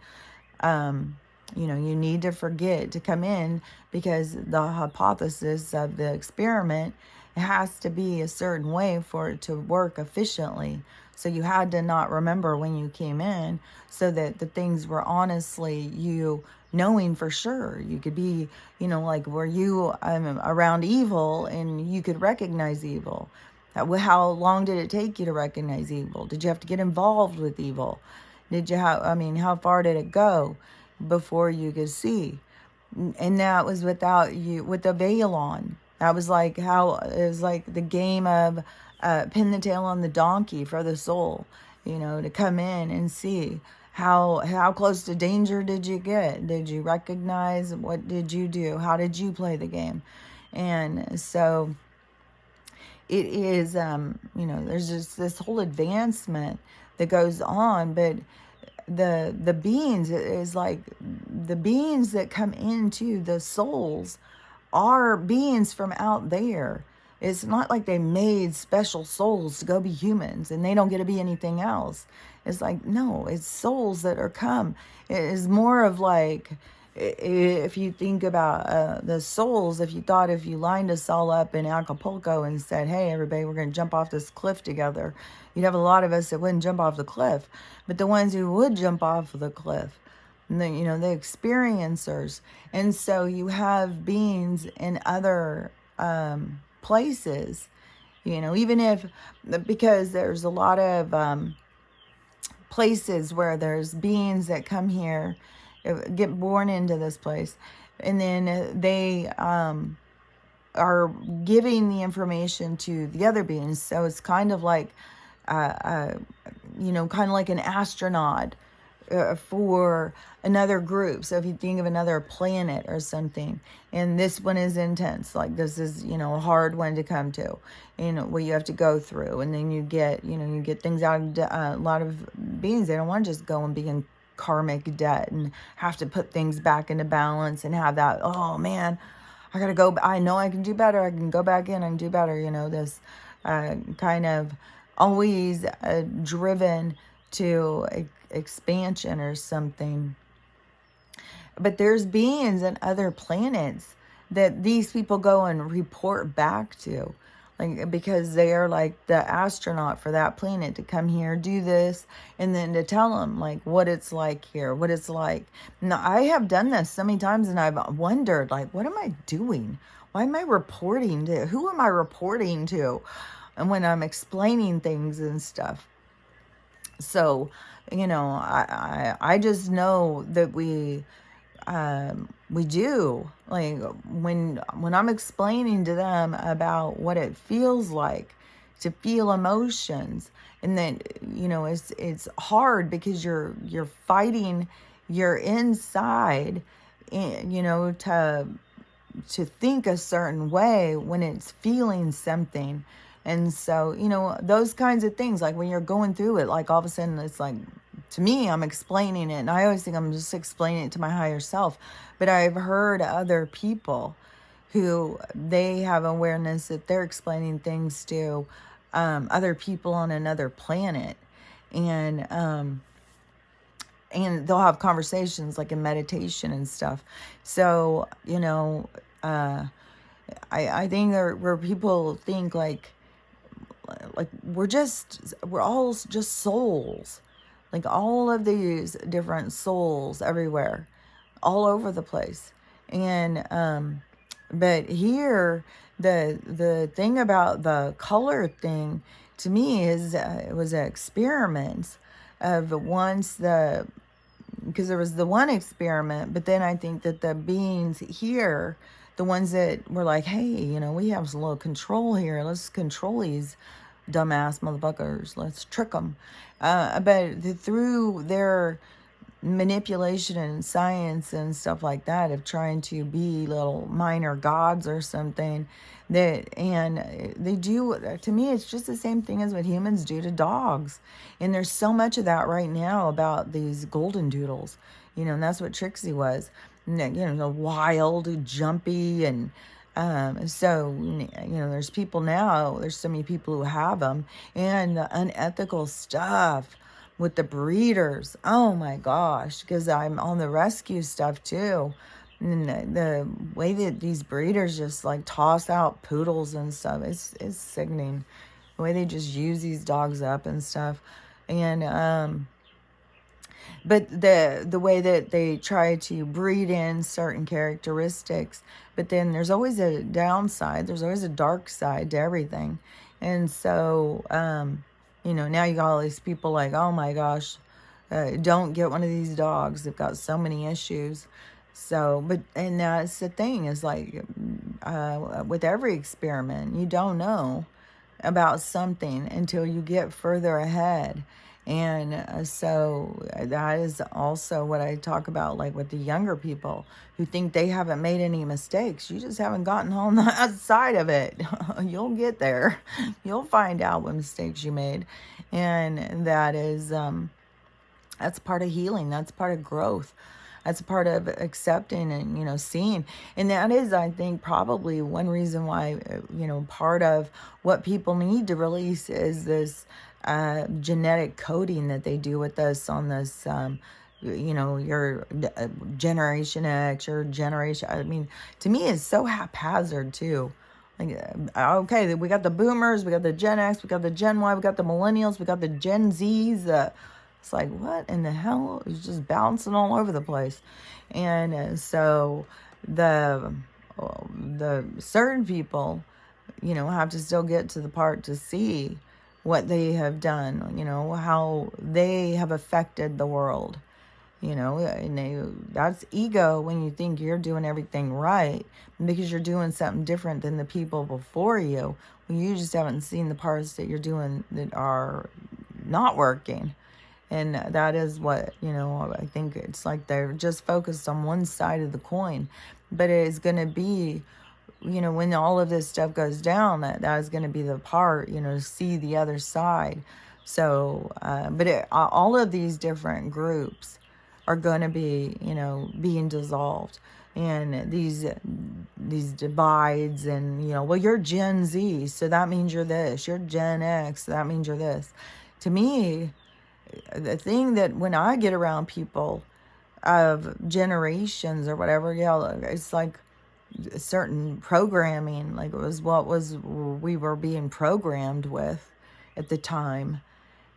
you need to forget to come in, because the hypothesis of the experiment has to be a certain way for it to work efficiently. So you had to not remember when you came in, so that the things were honestly you knowing for sure. You could be, like, were you around evil and you could recognize evil? How long did it take you to recognize evil? Did you have to get involved with evil? Did you how far did it go before you could see? And that was without you, with the veil on. That was like it was like the game of pin the tail on the donkey for the soul, to come in and see how close to danger did you get? Did you recognize? What did you do? How did you play the game? And so it is, there's just this whole advancement that goes on, but the beings is like the beings that come into the souls are beings from out there. It's not like they made special souls to go be humans and they don't get to be anything else. It's like, no, it's souls that are come. It is more of like, if you think about the souls, if you lined us all up in Acapulco and said, hey, everybody, we're going to jump off this cliff together, you'd have a lot of us that wouldn't jump off the cliff. But the ones who would jump off the cliff, and the, the experiencers. And so you have beings in other places, even if, because there's a lot of places where there's beings that come here, get born into this place, and then they are giving the information to the other beings. So it's kind of like, kind of like an astronaut for another group. So if you think of another planet or something, and this one is intense, like this is, a hard one to come to, where you have to go through, and then you get things out of a lot of beings. They don't want to just go and be in karmic debt and have to put things back into balance and have that, oh man, I gotta go, I know I can do better, I can go back in and do better, this kind of always driven to expansion or something. But there's beings on other planets that these people go and report back to, like, because they are like the astronaut for that planet to come here, do this, and then to tell them like what it's like here, what it's like. Now, I have done this so many times, and I've wondered, like, what am I doing? Why am I reporting to? Who am I reporting to? And when I'm explaining things and stuff. So, I just know that we do, like, when I'm explaining to them about what it feels like to feel emotions, and then, it's hard because you're fighting your inside, to think a certain way when it's feeling something. And so, those kinds of things, like when you're going through it, like all of a sudden it's like, to me, I'm explaining it, and I always think I'm just explaining it to my higher self. But I've heard other people who they have awareness that they're explaining things to other people on another planet, and they'll have conversations like in meditation and stuff. So, I think where people think like we're all just souls, like all of these different souls everywhere, all over the place. And but here, the thing about the color thing to me is it was an experiment of because there was the one experiment, but then I think that the beings here, the ones that were like, hey, we have a little control here. Let's control these dumbass motherfuckers. Let's trick them. But through their manipulation and science and stuff like that of trying to be little minor gods or something, and they do, to me, it's just the same thing as what humans do to dogs. And there's so much of that right now about these golden doodles, and that's what Trixie was, the wild, jumpy, and so, there's people now, there's so many people who have them, and the unethical stuff with the breeders. Oh my gosh, because I'm on the rescue stuff too. And the way that these breeders just like toss out poodles and stuff, it's sickening. The way they just use these dogs up and stuff. And, but the way that they try to breed in certain characteristics, but then there's always a downside. There's always a dark side to everything. And so, now you got all these people like, oh my gosh, don't get one of these dogs. They've got so many issues. So, and that's the thing is like, with every experiment, you don't know about something until you get further ahead. And so that is also what I talk about, like with the younger people who think they haven't made any mistakes. You just haven't gotten on the outside of it. You'll get there. You'll find out what mistakes you made. And that is, that's part of healing. That's part of growth. That's a part of accepting and, seeing. And that is, I think, probably one reason why, part of what people need to release is this genetic coding that they do with us on this, your Generation X, your generation. I mean, to me, it's so haphazard too. Like, okay, we got the boomers, we got the Gen X, we got the Gen Y, we got the millennials, we got the Gen Zs, It's like, what in the hell? It's just bouncing all over the place. And so the the certain people, have to still get to the part to see what they have done, how they have affected the world, and that's ego when you think you're doing everything right because you're doing something different than the people before you. Well, you just haven't seen the parts that you're doing that are not working. And that is what, I think it's like they're just focused on one side of the coin. But it is going to be, when all of this stuff goes down, that is going to be the part, to see the other side. So, all of these different groups are going to be, being dissolved. And these divides and, well, you're Gen Z, so that means you're this. You're Gen X, so that means you're this. To me, the thing that when I get around people of generations or whatever, it's like a certain programming, like it was we were being programmed with at the time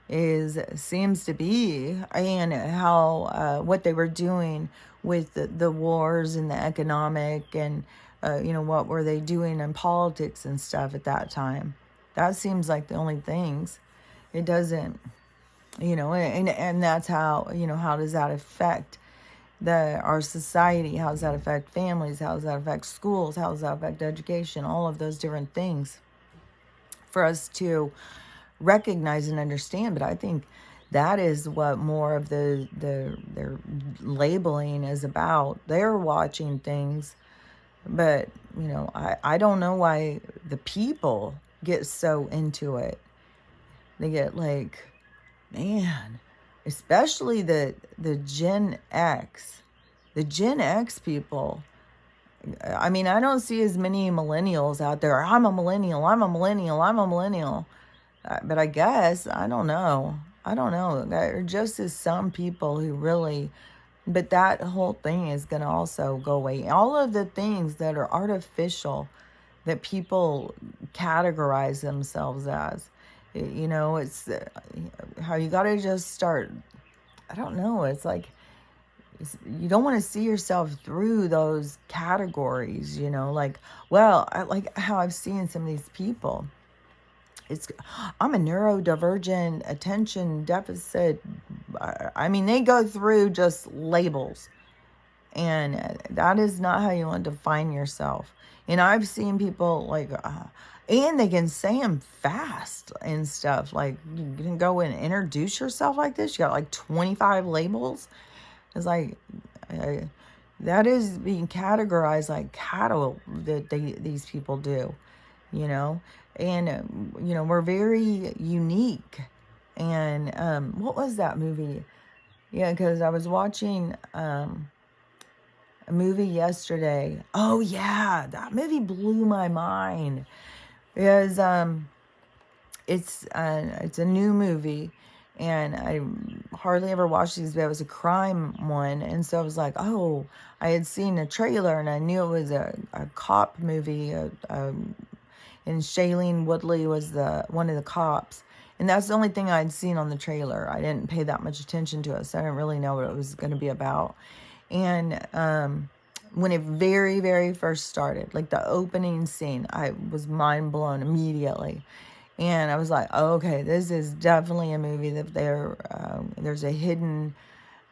seems to be, and how what they were doing with the wars and the economic and what were they doing in politics and stuff at that time. That seems like the only things. It doesn't, and that's how, how does that affect our society? How does that affect families? How does that affect schools? How does that affect education? All of those different things for us to recognize and understand. But I think that is what more of their labeling is about. They're watching things, but I don't know why the people get so into it. They get like, man, especially the Gen X. The Gen X people, I mean, I don't see as many millennials out there. I'm a millennial, I'm a millennial, I'm a millennial. But I guess, I don't know. There just is some people who really, but that whole thing is going to also go away. All of the things that are artificial that people categorize themselves as, it's how you got to just start. I don't know. It's like, you don't want to see yourself through those categories, like, well, I like how I've seen some of these people. I'm a neurodivergent attention deficit. I mean, they go through just labels, and that is not how you want to define yourself. And I've seen people like, and they can say them fast and stuff. Like, you can go and introduce yourself like this. You got like 25 labels. It's like, that is being categorized like cattle that these people do, And, we're very unique. And what was that movie? Yeah, because I was watching a movie yesterday. Oh, yeah, that movie blew my mind. It's a new movie, and I hardly ever watched these, but it was a crime one, and so I was like, oh, I had seen a trailer, and I knew it was a cop movie, and Shailene Woodley was one of the cops, and that's the only thing I'd seen on the trailer. I didn't pay that much attention to it, so I didn't really know what it was going to be about. And when it very, very first started, like the opening scene, I was mind blown immediately. And I was like, oh, okay, this is definitely a movie that there's a hidden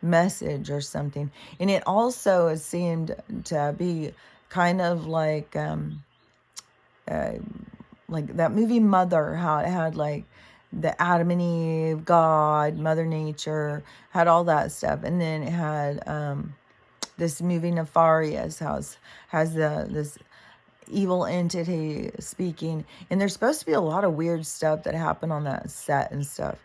message or something. And it also seemed to be kind of like that movie Mother, how it had like the Adam and Eve, God, Mother Nature, had all that stuff. And then it had this movie Nefarious has this evil entity speaking, and there's supposed to be a lot of weird stuff that happened on that set and stuff.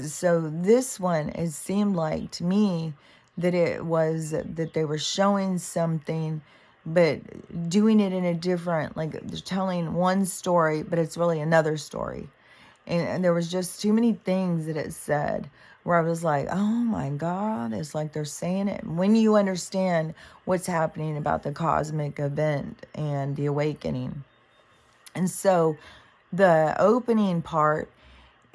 So this one, it seemed like to me that it was that they were showing something but doing it in a different, like they're telling one story but it's really another story. And there was just too many things that it said where I was like, oh my God, it's like they're saying it. When you understand what's happening about the cosmic event and the awakening. And so the opening part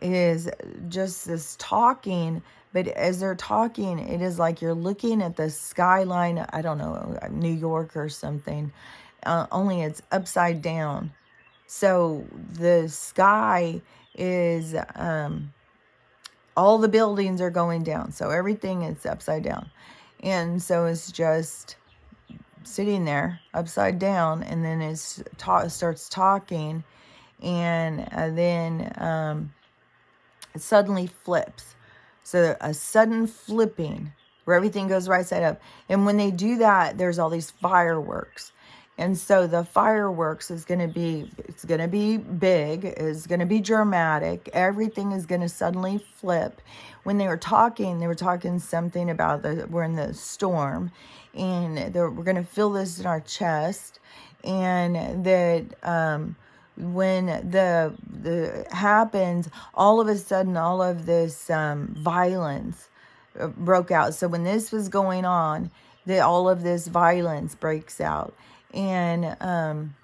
is just this talking, But as they're talking, it is like you're looking at the skyline, I don't know, New York or something, only it's upside down. So the sky is, all the buildings are going down. So everything is upside down. And so it's just sitting there upside down, and then it starts talking, and then it suddenly flips. So a sudden flipping where everything goes right side up. And when they do that, there's all these fireworks. And so the fireworks is going to be, it's going to be big, it's going to be dramatic. Everything is going to suddenly flip. When they were talking something about we're in the storm, and we're going to feel this in our chest, and that when the happens, all of a sudden, all of this violence broke out. So when this was going on, all of this violence breaks out. And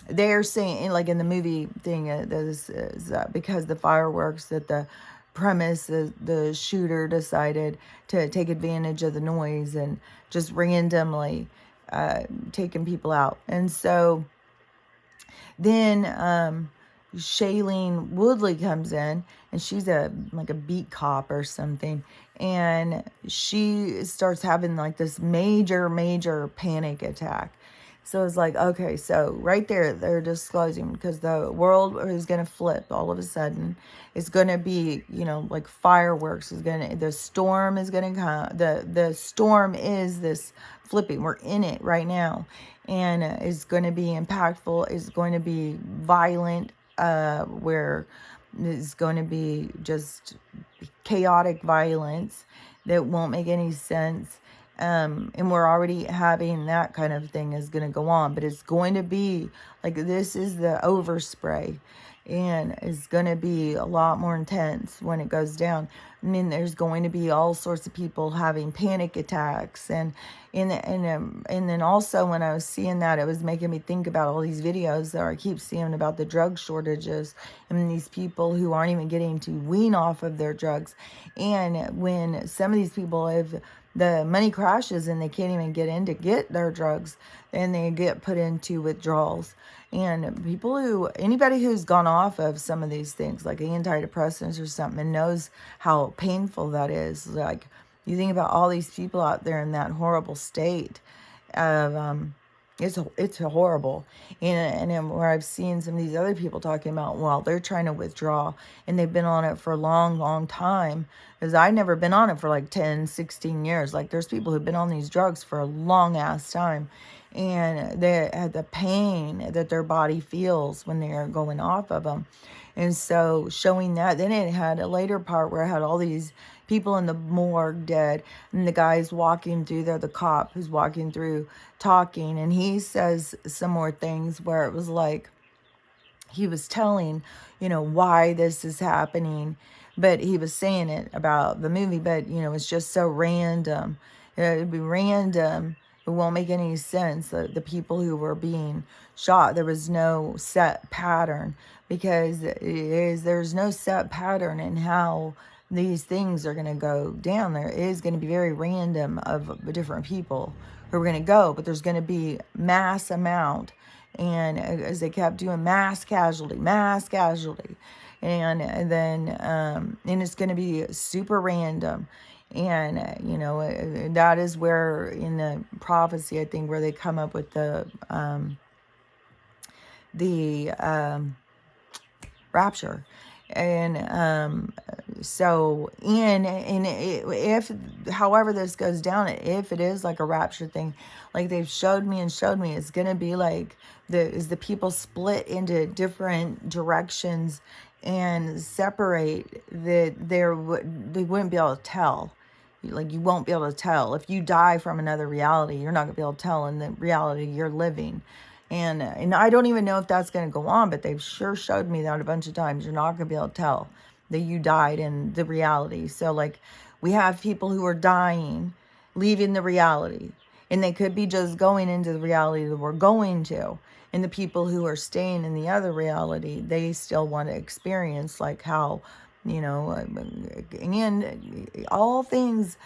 they're saying, like in the movie thing, this is because the fireworks, that the premise, the shooter decided to take advantage of the noise and just randomly taking people out. And so then Shailene Woodley comes in, and she's like a beat cop or something, and she starts having like this major panic attack. So it's like, okay, so right there, they're disclosing, because the world is going to flip all of a sudden. It's going to be, like fireworks the storm is going to come. The storm is this flipping. We're in it right now. And it's going to be impactful. It's going to be violent, where it's going to be just chaotic violence that won't make any sense. And we're already having that kind of thing is going to go on, but it's going to be like, this is the overspray, and it's going to be a lot more intense when it goes down. I mean, there's going to be all sorts of people having panic attacks, and then also when I was seeing that, it was making me think about all these videos that I keep seeing about the drug shortages and these people who aren't even getting to wean off of their drugs. And when some of these people have, the money crashes and they can't even get in to get their drugs, and they get put into withdrawals. And anybody who's gone off of some of these things, like antidepressants or something, and knows how painful that is. Like, you think about all these people out there in that horrible state of, it's horrible. And where I've seen some of these other people talking about, well, they're trying to withdraw, and they've been on it for a long time. Because I've never been on it for like 10, 16 years. Like, there's people who've been on these drugs for a long ass time. And they had the pain that their body feels when they are going off of them. And so showing that, then it had a later part where it had all these people in the morgue dead, and the guy's walking through there, the cop who's walking through talking, and he says some more things where it was like he was telling, why this is happening, but he was saying it about the movie, but it's just so random. It'd be random. It won't make any sense. The people who were being shot, there was no set pattern, because there's no set pattern in how these things are going to go down. There is going to be very random of different people who are going to go, but there's going to be mass amount. And as they kept doing mass casualty, and then and it's going to be super random. And that is where in the prophecy, I think, where they come up with the rapture. And so if however this goes down, if it is like a rapture thing, like they've showed me, it's gonna be like the people split into different directions and separate, that they wouldn't be able to tell. Like, you won't be able to tell. If you die from another reality, you're not going to be able to tell in the reality you're living. And I don't even know if that's going to go on, but they've sure showed me that a bunch of times. You're not going to be able to tell that you died in the reality. So, like, we have people who are dying, leaving the reality. And they could be just going into the reality that we're going to. And the people who are staying in the other reality, they still want to experience, like, how and all things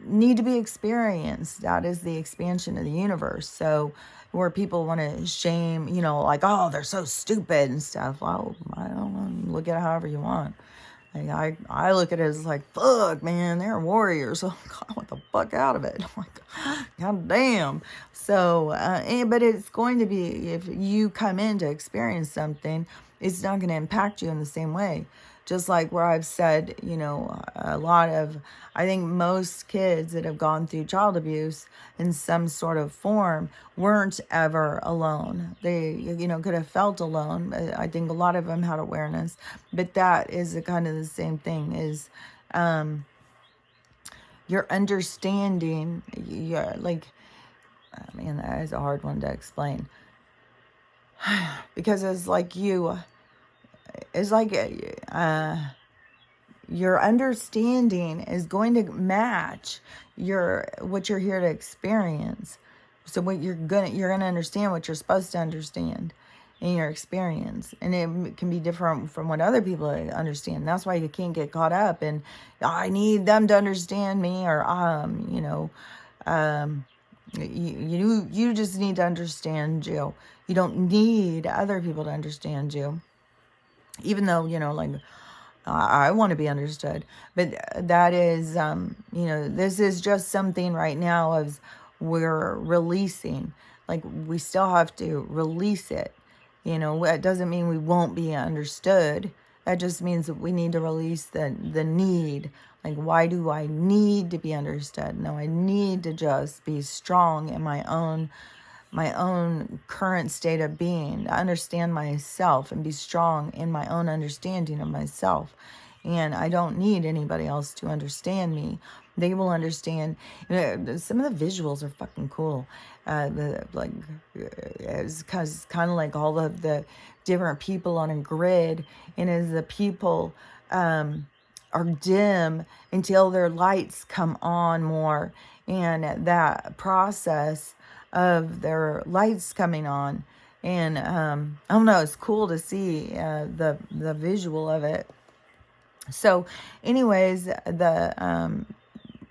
need to be experienced. That is the expansion of the universe. So where people want to shame, like, oh, they're so stupid and stuff. Well, I don't know. Look at it however you want. Like, I look at it as like, fuck, man, they're warriors. So I want the fuck out of it. I'm like, god damn. So, but it's going to be, if you come in to experience something, it's not going to impact you in the same way. Just like where I've said, a lot of, I think most kids that have gone through child abuse in some sort of form weren't ever alone. They, could have felt alone. I think a lot of them had awareness, but that is kind of the same thing, is your understanding, you're like, man, that is a hard one to explain. Because it's like your understanding is going to match what you're here to experience. So what you're gonna understand what you're supposed to understand in your experience, and it can be different from what other people understand. That's why you can't get caught up in, I need them to understand me, or you just need to understand you. You don't need other people to understand you, even though like, I want to be understood. But that is, this is just something right now as we're releasing. Like, we still have to release it. That doesn't mean we won't be understood. That just means that we need to release the need. Like, why do I need to be understood? No, I need to just be strong in my own current state of being, to understand myself and be strong in my own understanding of myself. And I don't need anybody else to understand me. They will understand. Some of the visuals are fucking cool. It's kind of like all of the different people on a grid, and as the people are dim until their lights come on more, and that process of their lights coming on, and I don't know, it's cool to see the visual of it. So anyways,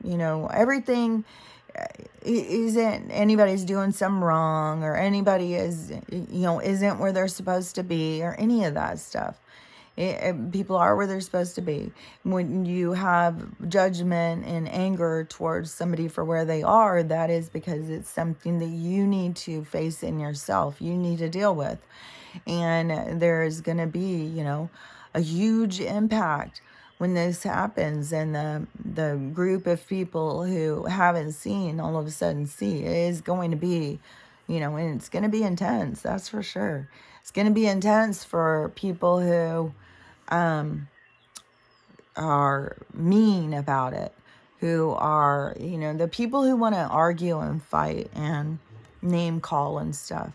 everything isn't anybody's doing something wrong, or anybody isn't where they're supposed to be, or any of that stuff. People are where they're supposed to be. When you have judgment and anger towards somebody for where they are, that is because it's something that you need to face in yourself. You need to deal with. And there's going to be, a huge impact when this happens, and the group of people who haven't seen all of a sudden see. It is going to be, and it's going to be intense, that's for sure. It's going to be intense for people who are mean about it, who are, the people who want to argue and fight and name call and stuff.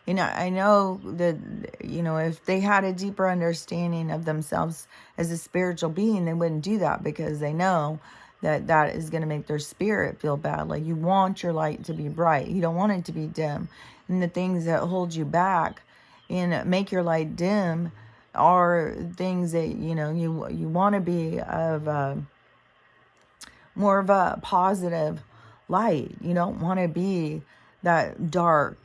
I know that, if they had a deeper understanding of themselves as a spiritual being, they wouldn't do that, because they know that that is going to make their spirit feel bad. Like, you want your light to be bright. You don't want it to be dim. And the things that hold you back and make your light dim are things that, you want to be of more of a positive light. You don't want to be that dark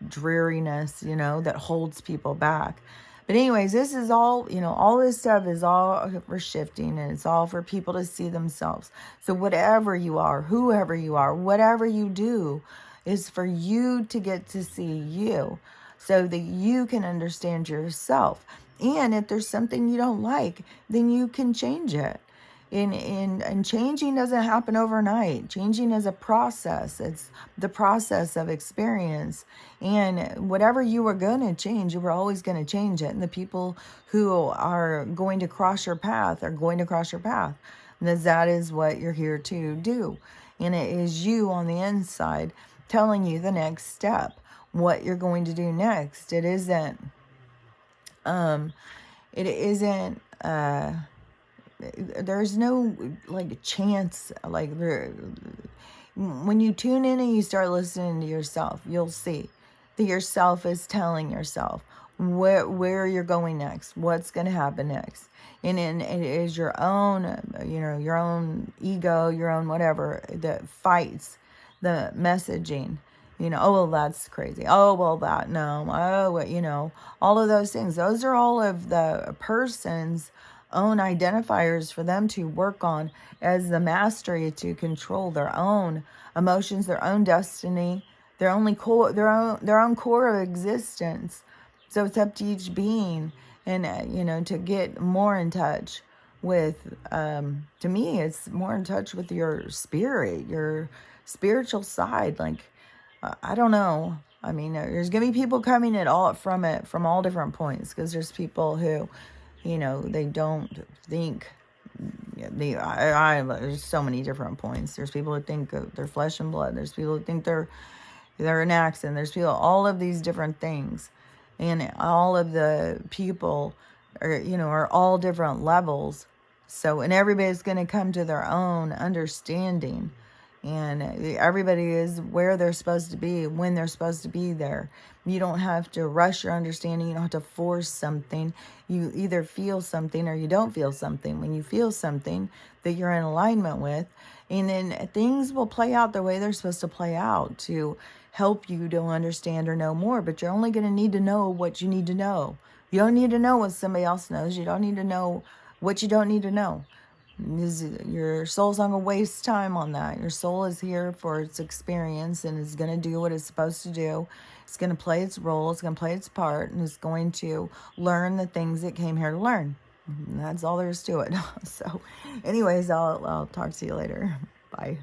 dreariness, that holds people back. But anyways, this is all, all this stuff is all for shifting, and it's all for people to see themselves. So whatever you are, whoever you are, whatever you do, is for you to get to see you, so that you can understand yourself. And if there's something you don't like, then you can change it. And changing doesn't happen overnight. Changing is a process. It's the process of experience. And whatever you were going to change, you were always going to change it. And the people who are going to cross your path are going to cross your path. And that is what you're here to do. And it is you on the inside telling you the next step, what you're going to do next. It isn't there's no chance. When you tune in and you start listening to yourself, you'll see that yourself is telling yourself where you're going next, what's going to happen next. And it is your own, your own ego, your own whatever, that fights the messaging. Oh, well, that's crazy. Oh, well, that, no. Oh, all of those things. Those are all of the person's own identifiers for them to work on as the mastery to control their own emotions, their own destiny, their own core of existence. So it's up to each being, and to get more in touch with, to me, it's more in touch with your spirit, your spiritual side. Like, I don't know. I mean, there's gonna be people coming from all different points, because there's people who, they don't think. There's so many different points. There's people who think they're flesh and blood. There's people who think they're an accident. There's people, all of these different things, and all of the people are all different levels. So, and everybody's going to come to their own understanding, and everybody is where they're supposed to be when they're supposed to be there. You don't have to rush your understanding. You don't have to force something. You either feel something or you don't feel something. When you feel something that you're in alignment with, and then things will play out the way they're supposed to play out to help you to understand or know more. But you're only going to need to know what you need to know. You don't need to know what somebody else knows. You don't need to know what you don't need to know. Your soul's not going to waste time on that. Your soul is here for its experience, and is going to do what it's supposed to do. It's going to play its role. It's going to play its part, and it's going to learn the things it came here to learn. And that's all there is to it. So anyways, I'll talk to you later. Bye.